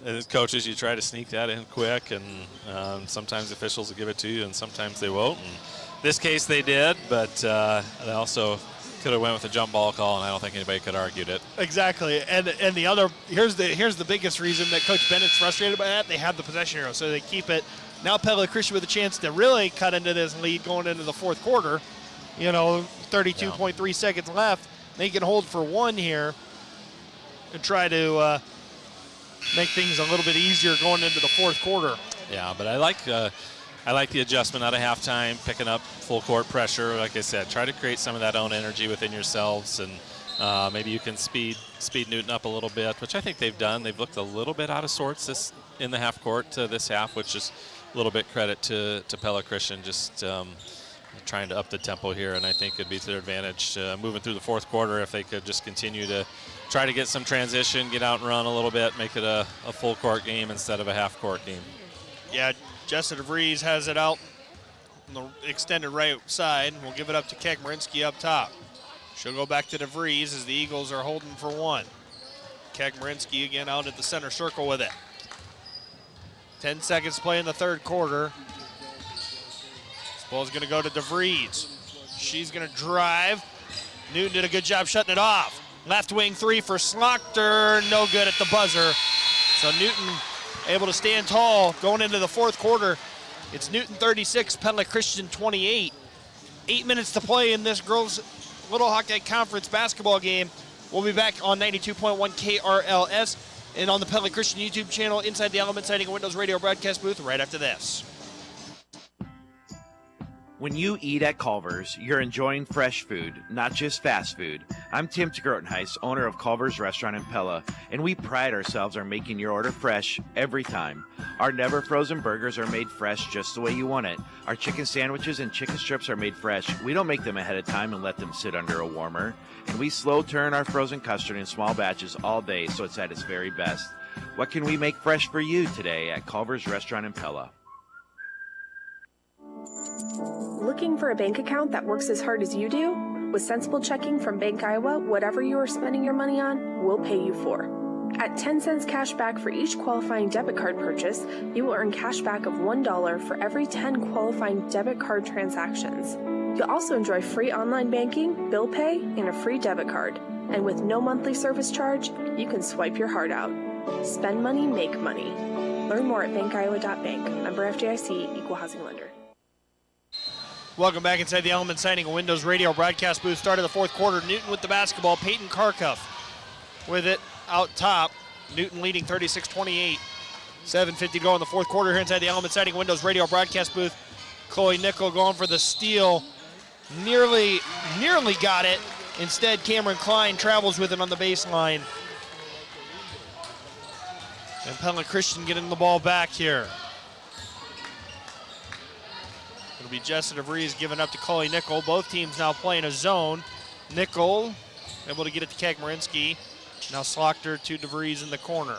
as coaches, you try to sneak that in quick, and sometimes officials will give it to you, and sometimes they won't. And this case they did, but they also could have went with a jump ball call, and I don't think anybody could have argued it. Exactly, and the other here's the biggest reason that Coach Bennett's frustrated by that. They have the possession arrow, so they keep it. Now Pella Christian with a chance to really cut into this lead going into the fourth quarter. 32.3 seconds left. They can hold for one here and try to make things a little bit easier going into the fourth quarter. Yeah, but I like the adjustment out of halftime, picking up full court pressure. Like I said, try to create some of that own energy within yourselves, and maybe you can speed Newton up a little bit, which I think they've done. They've looked a little bit out of sorts in the half court this half, which is a little bit credit to Pella Christian, just trying to up the tempo here, and I think it'd be to their advantage moving through the fourth quarter if they could just continue to try to get some transition, get out and run a little bit, make it a full court game instead of a half court game. Yeah, Jessica DeVries has it out on the extended right side. We'll give it up to Kagmarinsky up top. She'll go back to DeVries as the Eagles are holding for one. Kagmarinsky again out at the center circle with it. 10 seconds to play in the third quarter. This ball's going to go to DeVries. She's going to drive. Newton did a good job shutting it off. Left wing three for Slochter. No good at the buzzer. So Newton able to stand tall going into the fourth quarter. It's Newton 36, Pella Christian 28. 8 minutes to play in this girls' Little Hawkeye Conference basketball game. We'll be back on 92.1 KRLS and on the Pella Christian YouTube channel inside the Element Sighting and Windows radio broadcast booth right after this. When you eat at Culver's, you're enjoying fresh food, not just fast food. I'm Tim Grotenhuis, owner of Culver's Restaurant in Pella, and we pride ourselves on making your order fresh every time. Our never frozen burgers are made fresh just the way you want it. Our chicken sandwiches and chicken strips are made fresh. We don't make them ahead of time and let them sit under a warmer. And we slow turn our frozen custard in small batches all day so it's at its very best. What can we make fresh for you today at Culver's Restaurant in Pella? Looking for a bank account that works as hard as you do? With Sensible Checking from Bank Iowa, whatever you are spending your money on, we'll pay you for. At 10 cents cash back for each qualifying debit card purchase, you will earn cash back of $1 for every 10 qualifying debit card transactions. You'll also enjoy free online banking, bill pay, and a free debit card. And with no monthly service charge, you can swipe your heart out. Spend money, make money. Learn more at bankiowa.bank. Member FDIC, Equal Housing Lender. Welcome back inside the Element Sighting and Windows radio broadcast booth. Start of the fourth quarter. Newton with the basketball. Peyton Karkoff with it out top. Newton leading 36-28. 7:50 to go in the fourth quarter here inside the Element Sighting and Windows radio broadcast booth. Chloe Nickel going for the steal. Nearly got it. Instead, Cameron Klein travels with it on the baseline. And Pella Christian getting the ball back here. It'll be Jessica DeVries giving up to Chloe Nickel. Both teams now playing a zone. Nickel able to get it to Kagmarinsky. Now Slochter to DeVries in the corner.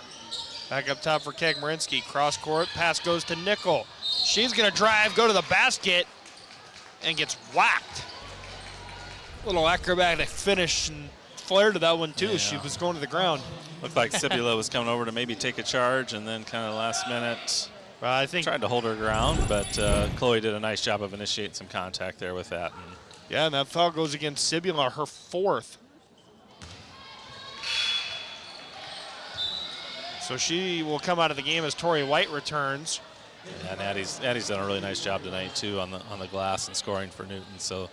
Back up top for Kagmarinsky. Cross court, pass goes to Nickel. She's gonna drive, go to the basket, and gets whacked. Little acrobatic finish and flair to that one, too. Yeah. She was going to the ground. Looked like Sibula was coming over to maybe take a charge, and then kind of last minute I think tried to hold her ground, but Chloe did a nice job of initiating some contact there with that. And yeah, and that foul goes against Sibula, her 4th. So she will come out of the game as Tori White returns. Yeah, and Addie's done a really nice job tonight too on the glass and scoring for Newton. So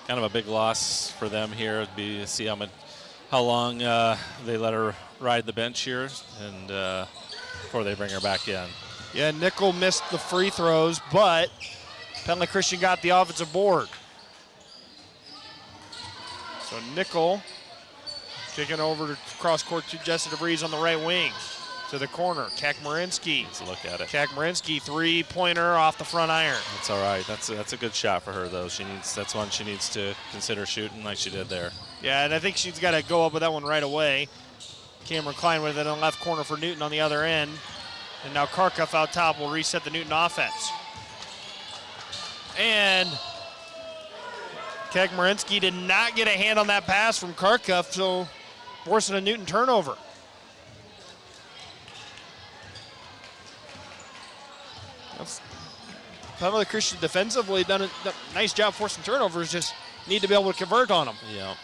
kind of a big loss for them here. It'd be to see how long they let her ride the bench here and before they bring her back in. Yeah, Nickel missed the free throws, but Pella Christian got the offensive board. So Nickel kicking over to cross court to Jessica DeVries on the right wing. To the corner, Kakmarinsky. Let's look at it. Kakmarinsky, 3-pointer off the front iron. That's all right. That's a good shot for her though. That's one she needs to consider shooting like she did there. Yeah, and I think she's got to go up with that one right away. Cameron Klein with it in the left corner for Newton on the other end. And now Karkoff out top will reset the Newton offense. And Kakmarinsky did not get a hand on that pass from Karkoff, so forcing a Newton turnover. Pella Christian defensively done a nice job forcing turnovers, just need to be able to convert on them. Yeah.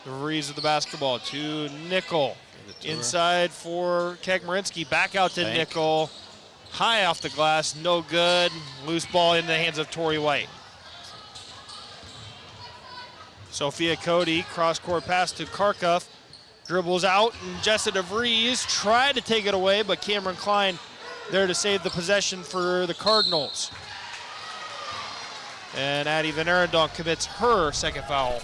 DeVries with the basketball to Nickel. Inside for Kakmarinsky, back out to Nickel. High off the glass, no good. Loose ball in the hands of Tori White. Sophia Cody, cross-court pass to Karkoff. Dribbles out, and Jessica DeVries tried to take it away, but Cameron Klein there to save the possession for the Cardinals. And Addie Van Arendonk commits her second foul.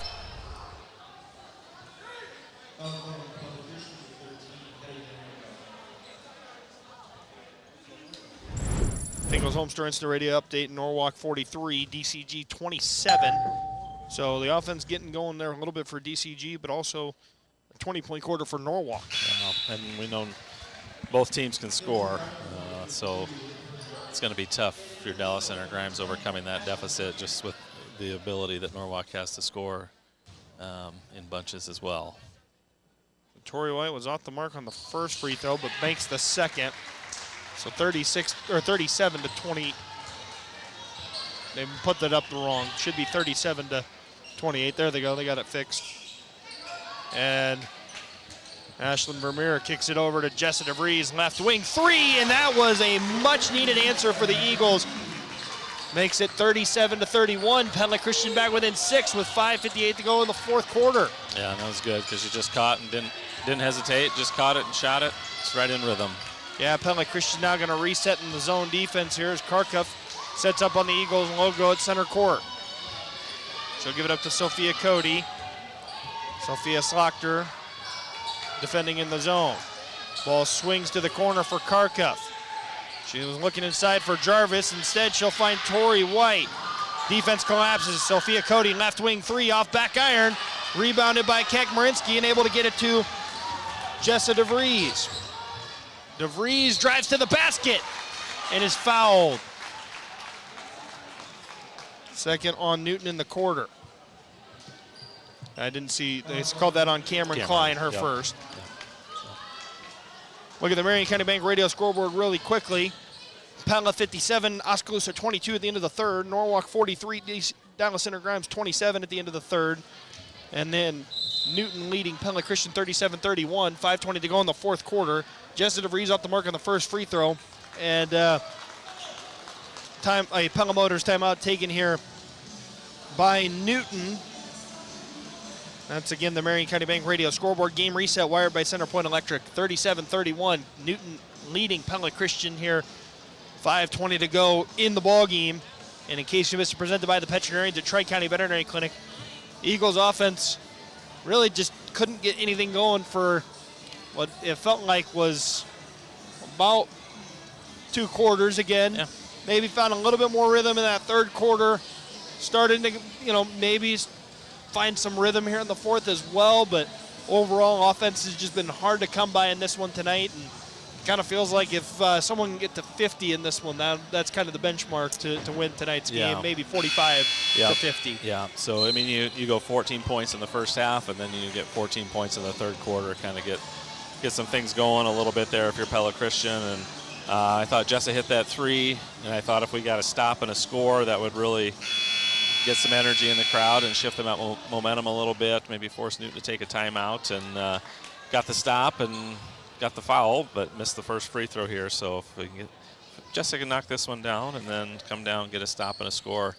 Bengals Homestar Instant Radio update, Norwalk 43, DCG 27. So the offense getting going there a little bit for DCG, but also a 20-point quarter for Norwalk. And we know both teams can score, so it's going to be tough for Dallas Center Grimes overcoming that deficit just with the ability that Norwalk has to score in bunches as well. Tori White was off the mark on the first free throw, but banks the second. So 37 to 20. They put that up wrong. Should be 37 to 28. There they go. They got it fixed. And Ashlyn Vermeer kicks it over to Jessica DeVries, left wing three, and that was a much-needed answer for the Eagles. Makes it 37 to 31. Pella Christian back within 6 with 5:58 to go in the fourth quarter. Yeah, and that was good because she just caught and didn't hesitate, just caught it and shot it. It's right in rhythm. Yeah, Pella Christian now going to reset in the zone defense here as Karkoff sets up on the Eagles logo at center court. She'll give it up to Sophia Cody. Sophia Slaughter defending in the zone. Ball swings to the corner for Karkoff. She was looking inside for Jarvis. Instead, she'll find Tori White. Defense collapses. Sophia Cody, left wing three off back iron. Rebounded by Kakmarinsky and able to get it to Jessica DeVries. DeVries drives to the basket and is fouled. Second on Newton in the quarter. I didn't see, they called that on Cameron Klein, her first. Look at the Marion County Bank radio scoreboard really quickly. Pella 57, Oskaloosa 22 at the end of the third. Norwalk 43, Dallas Center Grimes 27 at the end of the third. And then Newton leading Pella Christian 37-31, 5:20 to go in the fourth quarter. Jessica DeVries off the mark on the first free throw. And Pella Motors timeout taken here by Newton. That's again the Marion County Bank radio scoreboard. Game reset wired by Centerpoint Electric. 37-31. Newton leading Pella Christian here. 5:20 to go in the ball game. And in case you missed it, presented by the Veterinarians at Tri-County Veterinary Clinic. Eagles offense really just couldn't get anything going for what it felt like was about 2 quarters again. Yeah. Maybe found a little bit more rhythm in that third quarter. Started to, maybe find some rhythm here in the fourth as well, but overall offense has just been hard to come by in this one tonight. And kind of feels like if someone can get to 50 in this one, that's kind of the benchmark to win tonight's game, maybe 45 to 50. Yeah, so, I mean, you go 14 points in the first half, and then you get 14 points in the third quarter, kind of get some things going a little bit there if you're Pella Christian. And I thought Jessa hit that 3, and I thought if we got a stop and a score, that would really get some energy in the crowd and shift them out momentum a little bit, maybe force Newton to take a timeout, and got the stop and got the foul, but missed the first free throw here. So if we can get, Jessica can knock this one down and then come down and get a stop and a score,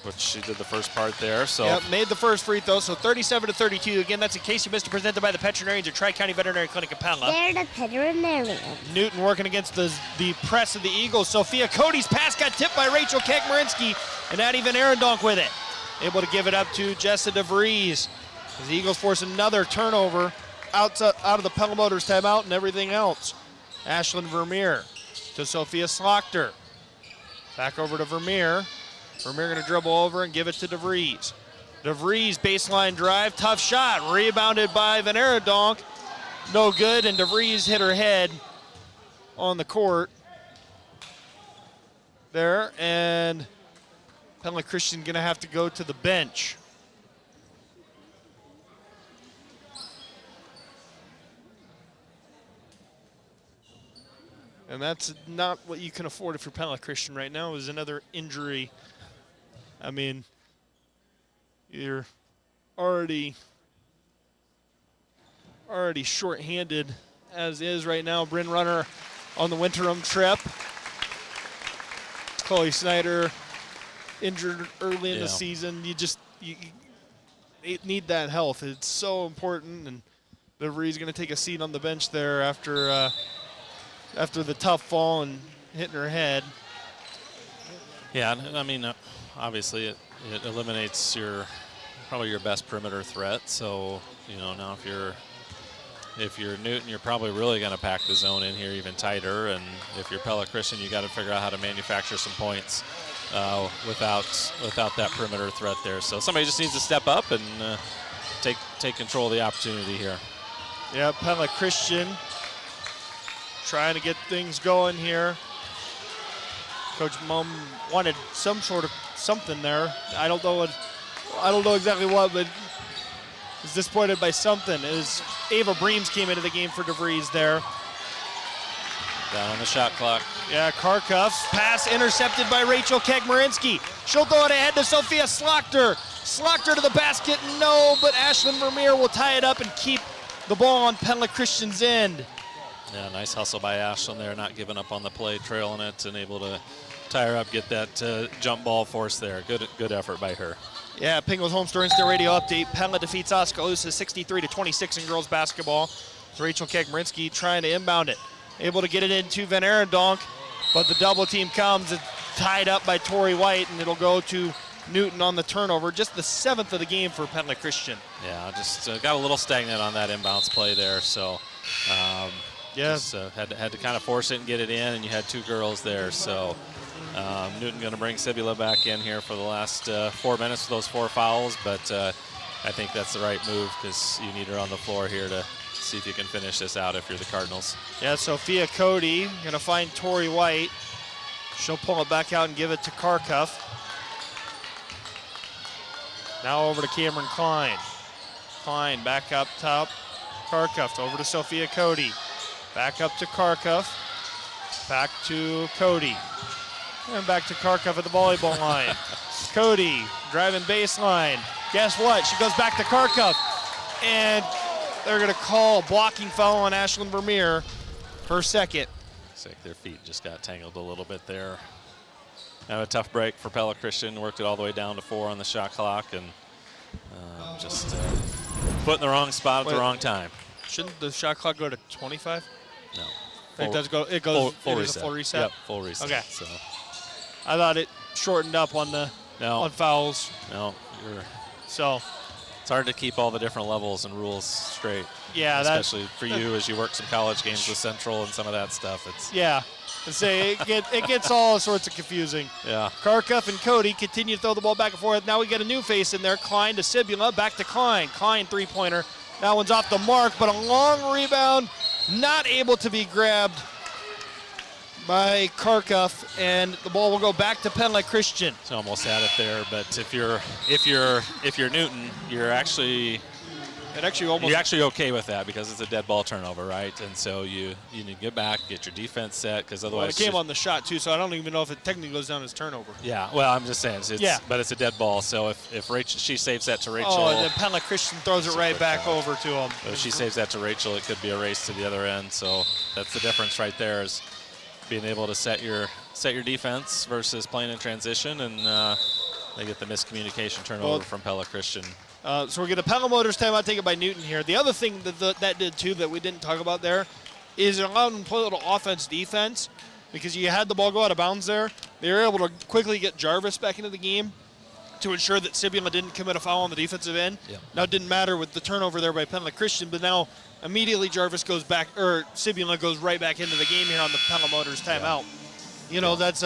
which she did the first part there. So yep, made the first free throw, so 37 to 32. Again, that's in case you missed it, presented by the veterinarians at Tri-County Veterinary Clinic in Pella. They're the veterinarian. Newton working against the press of the Eagles. Sophia Cody's pass got tipped by Rachel Kekmarinsky, and not even Arendonk with it. Able to give it up to Jessa DeVries. As the Eagles force another turnover out of the Pella Motors timeout and everything else. Ashlyn Vermeer to Sophia Slaughter. Back over to Vermeer. Vermeer going to dribble over and give it to DeVries. DeVries baseline drive, tough shot, rebounded by Van Arendonk. No good, and DeVries hit her head on the court there, and Pella Christian going to have to go to the bench. And that's not what you can afford if you're Pella Christian right now, is another injury. I mean, you're already short-handed as is right now. Bryn Runner on the winterim trip. Chloe Snyder injured early in the season. You need that health. It's so important, and DeVries going to take a seat on the bench there after the tough fall and hitting her head. Yeah, I mean, obviously it eliminates probably your best perimeter threat. So, now if you're Newton, you're probably really going to pack the zone in here even tighter. And if you're Pella Christian, you got to figure out how to manufacture some points without that perimeter threat there. So somebody just needs to step up and take control of the opportunity here. Yeah, Pella Christian trying to get things going here. Coach Mumm wanted some sort of something there. I don't know exactly what, but was disappointed by something. As Ava Breams came into the game for DeVries there. Down on the shot clock. Yeah, Karkuff's pass intercepted by Rachel Kekmarinsky. She'll throw it ahead to Sophia Slaughter. Slaughter to the basket, no, but Ashlyn Vermeer will tie it up and keep the ball on Pella Christian's end. Yeah, nice hustle by Ashlyn there, not giving up on the play, trailing it, and able to tie her up, get that jump ball force there. Good effort by her. Yeah, Pingles Home Store Instant Radio update. Pella defeats Oskaloosa 63-26 in girls basketball. Rachel Kekmarinsky trying to inbound it. Able to get it into Van Arendonk, but the double team comes. It's tied up by Tori White, and it'll go to Newton on the turnover. Just the 7th of the game for Pella Christian. Yeah, just got a little stagnant on that inbounds play there, so yes, had to kind of force it and get it in, and you had two girls there. So Newton going to bring Sibula back in here for the last 4 minutes with those 4 fouls, but I think that's the right move because you need her on the floor here to see if you can finish this out if you're the Cardinals. Yeah, Sophia Cody going to find Tori White. She'll pull it back out and give it to Karkuff. Now over to Cameron Klein. Klein back up top. Karkuff over to Sophia Cody. Back up to Karkuff. Back to Cody. And back to Karkuff at the volleyball line. Cody driving baseline. Guess what? She goes back to Karkuff. And they're going to call blocking foul on Ashlyn Vermeer, her second. Looks like their feet just got tangled a little bit there. Now a tough break for Pella Christian. Worked it all the way down to 4 on the shot clock, and just put in the wrong spot at the wrong time. Shouldn't the shot clock go to 25? No. It does go. It goes. Full it reset. is a full reset. Yep, full reset. Okay. So I thought it shortened up on the on fouls. No, so it's hard to keep all the different levels and rules straight. Yeah, especially for you as you work some college games with Central and some of that stuff. It's it gets all sorts of confusing. Yeah. Karkuff and Cody continue to throw the ball back and forth. Now we get a new face in there. Klein to Sibula, back to Klein. Klein three-pointer. That one's off the mark, but a long rebound, not able to be grabbed by Kharkov, and the ball will go back to Pella Christian. It's almost had it there, but if you're Newton, you're actually okay with that because it's a dead ball turnover, right? And so you need to get back, get your defense set, because otherwise it came on the shot too, so I don't even know if it technically goes down as turnover. Yeah, well, I'm just saying, but it's a dead ball. So if Rachel, she saves that to Rachel. Oh, and then Pella Christian throws it right back over to him. If she saves that to Rachel, it could be a race to the other end. So that's the difference right there, is being able to set your defense versus playing in transition, and they get the miscommunication turnover from Pella Christian. So we're going to Pella Motors timeout taken by Newton here. The other thing that did too that we didn't talk about there is it allowed them to play a little offense-defense, because you had the ball go out of bounds there. They were able to quickly get Jarvis back into the game to ensure that Sibula didn't commit a foul on the defensive end. Yep. Now it didn't matter with the turnover there by Pella Christian, but now immediately Jarvis goes back, or Sibula goes right back into the game here on the Pella Motors timeout. You know, that's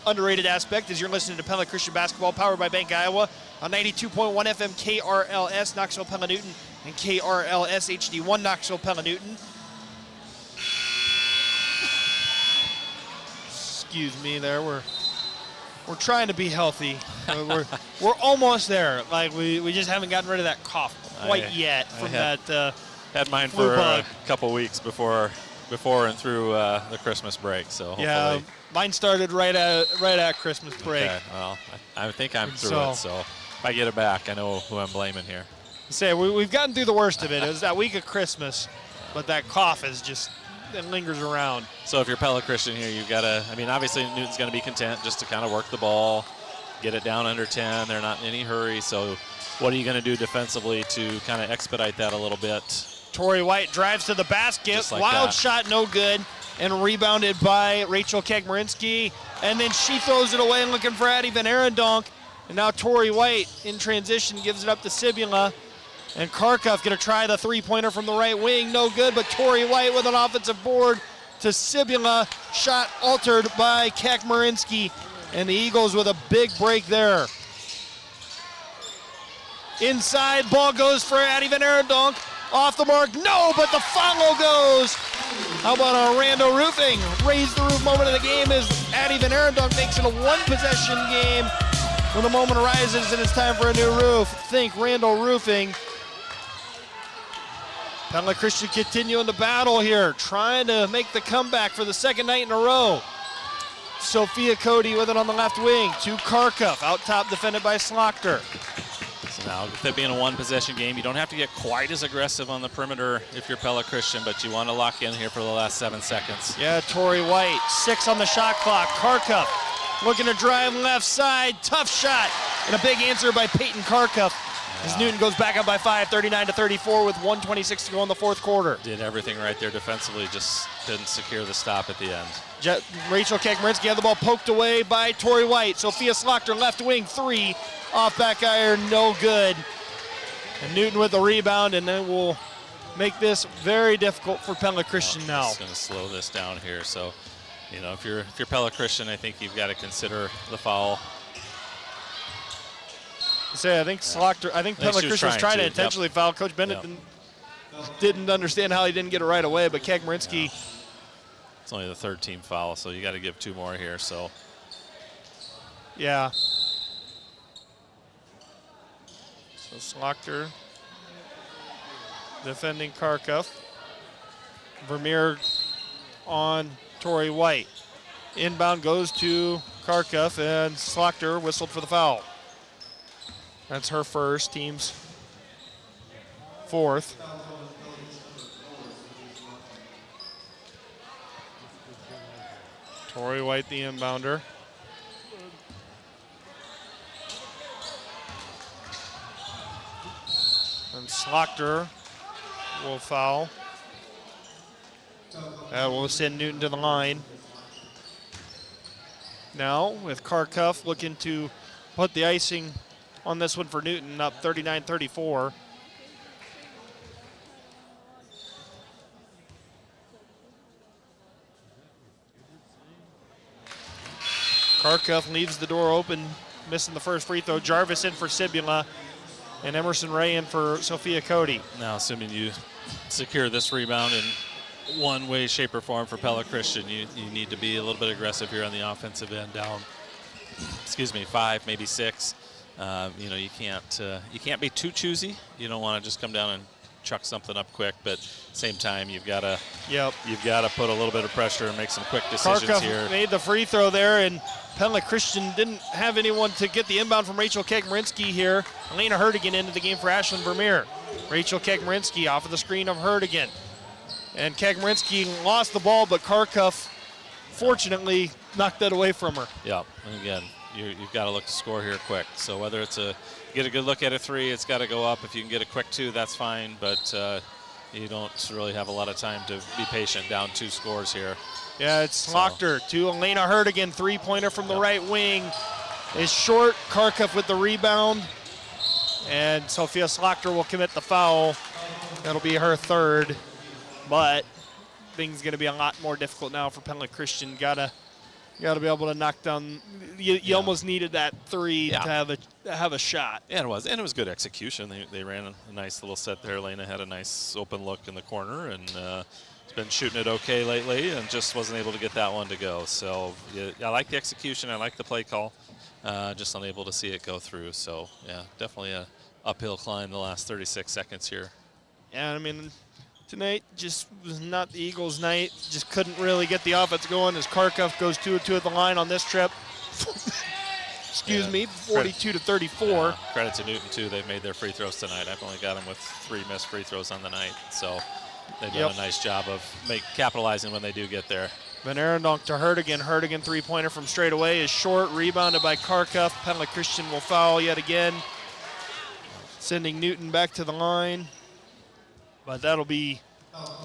underrated aspect as you're listening to Pella Christian Basketball, powered by Bank Iowa on 92.1 FM KRLS Knoxville Pella Newton and KRLS HD1 Knoxville Pella Newton. Excuse me there, we're trying to be healthy. we're almost there. Like we just haven't gotten rid of that cough quite yet from that had mine for a couple weeks before and through the Christmas break. So hopefully. Yeah, mine started right at Christmas break. Okay, well, I think I'm through it. So if I get it back, I know who I'm blaming here. Say we've gotten through the worst of it. It was that week of Christmas, but that cough is just, it lingers around. So if you're Pella Christian here, you've got to, I mean, obviously Newton's going to be content just to kind of work the ball, get it down under 10. They're not in any hurry. So what are you going to do defensively to kind of expedite that a little bit? Torrey White drives to the basket. Like Wild that. shot, no good. And rebounded by Rachel Kegmarinsky. And then she throws it away looking for Addie Van Arendonk. And now Torrey White in transition gives it up to Sibula. And Kharkov going to try the three-pointer from the right wing. No good, but Torrey White with an offensive board to Sibula. Shot altered by Kegmarinsky. And the Eagles with a big break there. Inside, ball goes for Addie Van Arendonk. Off the mark, no, but the follow goes. How about a Rando Roofing? Raise the roof moment of the game as Addie Van Arendonk makes it a one-possession game. When the moment arises and it's time for a new roof, think Randall Roofing. Pella Christian continuing the battle here, trying to make the comeback for the second night in a row. Sophia Cody with it on the left wing to Kharkov, out top defended by Slaughter. So now, with it being a one-possession game, you don't have to get quite as aggressive on the perimeter if you're Pella Christian, but you want to lock in here for the last 7 seconds. Yeah, Torrey White, 6 on the shot clock. Kharkov looking to drive left side, tough shot, and a big answer by Peyton Kharkov. As Newton goes back up by 5, 39-34 with 1:26 to go in the fourth quarter. Did everything right there defensively, just couldn't secure the stop at the end. Rachel Kegmarinsky had the ball poked away by Torrey White. Sophia Slaughter, left wing, 3. Off back iron, no good. And Newton with the rebound, and then we'll make this very difficult for Pella Christian now. It's going to slow this down here. So, you know, if you're Pella Christian, I think you've got to consider the foul. I think Pella Christian was trying to intentionally foul. Coach Bennett didn't understand how he didn't get it right away, but Kegmarinsky. It's only the third team foul, so you got to give 2 more here. So, yeah. So Slaughter defending Kharkov. Vermeer on Torrey White. Inbound goes to Kharkov, and Slaughter whistled for the foul. That's her first, team's fourth. Torrey White, the inbounder. And Slaughter will foul. That will send Newton to the line. Now, with Kharkov looking to put the icing on this one for Newton, up 39-34. Kharkov leaves the door open, missing the first free throw. Jarvis in for Sibula, and Emerson Ray in for Sophia Cody. Now, assuming you secure this rebound and one way, shape, or form for Pella Christian. You need to be a little bit aggressive here on the offensive end, down, 5, maybe 6. You can't be too choosy. You don't want to just come down and chuck something up quick, but same time you've got to put a little bit of pressure and make some quick decisions Karkoff here. made the free throw there, and Pella Christian didn't have anyone to get the inbound from Rachel Kegmarinsky here. Elena Herdigan into the game for Ashlyn Vermeer. Rachel Kegmarinsky off of the screen of Herdigan. And Kegmarinsky lost the ball, but Karkoff fortunately knocked that away from her. Yeah, and again, you've got to look to score here quick. So whether it's get a good look at a 3, it's got to go up. If you can get a quick 2, that's fine, but you don't really have a lot of time to be patient, down 2 scores here. Yeah, it's Slochter to Elena Herdigan, 3-pointer from the right wing. Is short, Karkoff with the rebound, and Sophia Slochter will commit the foul. That'll be her 3rd, but things going to be a lot more difficult now for Pella Christian. Gotta be able to knock down. You almost needed that 3 to have a shot. Yeah, it was good execution. They ran a nice little set there. Elena had a nice open look in the corner, and has been shooting it okay lately, and just wasn't able to get that one to go. So I like the execution. I like the play call. Just unable to see it go through. So yeah, definitely a uphill climb the last 36 seconds here. Yeah, I mean, tonight just was not the Eagles' night. Just couldn't really get the offense going as Karkoff goes 2-2 at the line on this trip. Excuse me, 42-34. Yeah, credit to Newton, too. They've made their free throws tonight. I've only got them with 3 missed free throws on the night. So they've done a nice job of capitalizing when they do get there. Van Arendonk to Herdigan. Herdigan 3-pointer from straight away is short, rebounded by Karkoff. Pella Christian will foul yet again, sending Newton back to the line. But that'll be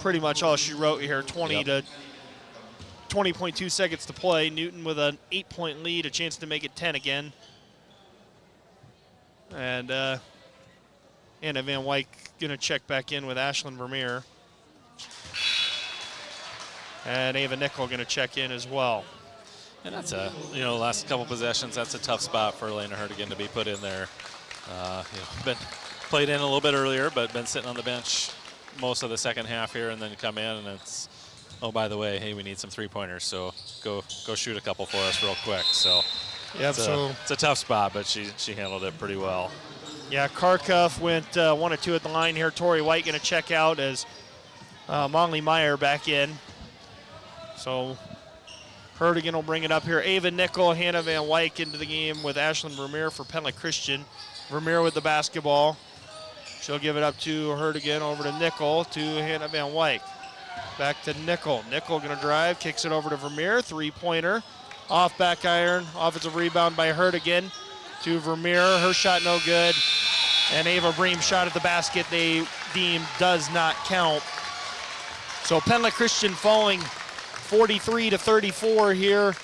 pretty much all she wrote here. 20.2 seconds to play. Newton with an 8-point lead, a chance to make it 10 again. And Anna Van Wyk gonna check back in with Ashlyn Vermeer. And Ava Nickel gonna check in as well. And that's last couple possessions, that's a tough spot for Elena Herdigan to be put in there. Been played in a little bit earlier, but been sitting on the bench most of the second half here, and then come in and it's, oh, by the way, hey, we need some 3-pointers, so go shoot a couple for us real quick. So it's a tough spot, but she handled it pretty well. Yeah, Karkoff went 1 or 2 at the line here. Tori White going to check out as Molly Meyer back in. So Herdigan will bring it up here. Ava Nickel, Hannah Van Wyk into the game with Ashlyn Vermeer for Pella Christian. Vermeer with the basketball. She'll give it up to Herdigan, over to Nickel, to Hannah Van Wyk. Back to Nickel. Nickel going to drive, kicks it over to Vermeer, 3-pointer. Off back iron, offensive rebound by Herdigan to Vermeer. Her shot no good. And Ava Bream's shot at the basket they deem does not count. So Pella Christian falling 43-34 here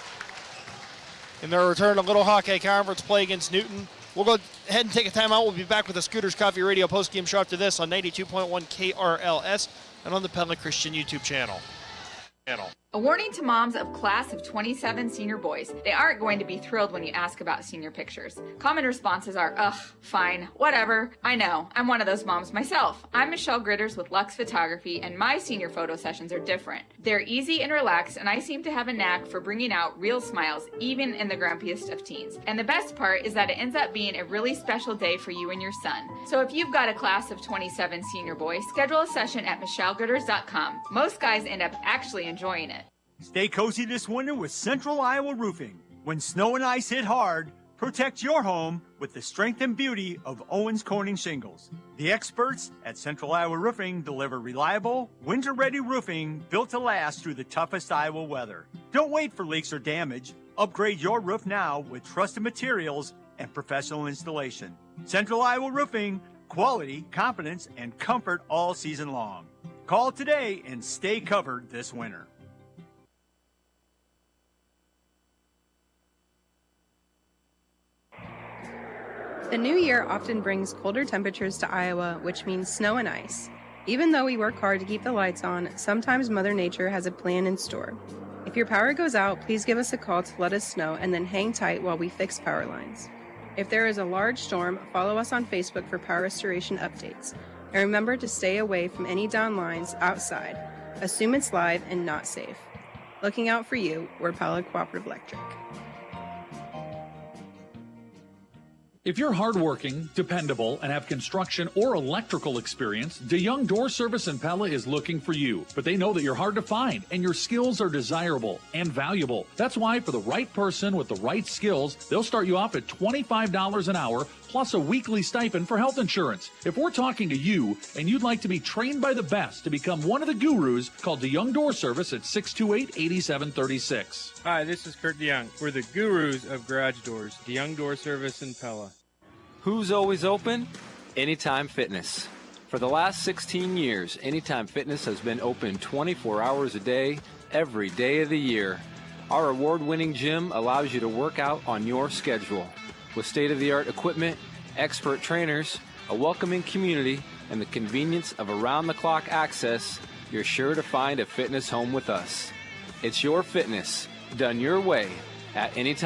in their return to Little Hawkeye Conference play against Newton. We'll go ahead and take a timeout. We'll be back with the Scooters Coffee Radio postgame show after this on 92.1 KRLS and on the Pella Christian YouTube channel. A warning to moms of class of 27 senior boys. They aren't going to be thrilled when you ask about senior pictures. Common responses are, ugh, fine, whatever. I know, I'm one of those moms myself. I'm Michelle Gritters with Lux Photography, and my senior photo sessions are different. They're easy and relaxed, and I seem to have a knack for bringing out real smiles, even in the grumpiest of teens. And the best part is that it ends up being a really special day for you and your son. So if you've got a class of 27 senior boys, schedule a session at michellegritters.com. Most guys end up actually enjoying it. Stay cozy this winter with Central Iowa Roofing. When snow and ice hit hard, protect your home with the strength and beauty of Owens Corning shingles. The experts at Central Iowa Roofing deliver reliable, winter-ready roofing built to last through the toughest Iowa weather. Don't wait for leaks or damage. Upgrade your roof now with trusted materials and professional installation. Central Iowa Roofing, quality, confidence, and comfort all season long. Call today and stay covered this winter. The new year often brings colder temperatures to Iowa, which means snow and ice. Even though we work hard to keep the lights on, sometimes Mother Nature has a plan in store. If your power goes out, please give us a call to let us know and then hang tight while we fix power lines. If there is a large storm, follow us on Facebook for power restoration updates. And remember to stay away from any down lines outside. Assume it's live and not safe. Looking out for you, we're Pella Cooperative Electric. If you're hardworking, dependable, and have construction or electrical experience, DeYoung Door Service in Pella is looking for you. But they know that you're hard to find and your skills are desirable and valuable. That's why for the right person with the right skills, they'll start you off at $25 an hour plus a weekly stipend for health insurance. If we're talking to you and you'd like to be trained by the best to become one of the gurus, call DeYoung Door Service at 628-8736. Hi, this is Kurt DeYoung. We're the gurus of garage doors. DeYoung Door Service in Pella. Who's always open? Anytime Fitness. For the last 16 years, Anytime Fitness has been open 24 hours a day, every day of the year. Our award-winning gym allows you to work out on your schedule. With state-of-the-art equipment, expert trainers, a welcoming community, and the convenience of around-the-clock access, you're sure to find a fitness home with us. It's your fitness, done your way, at Anytime.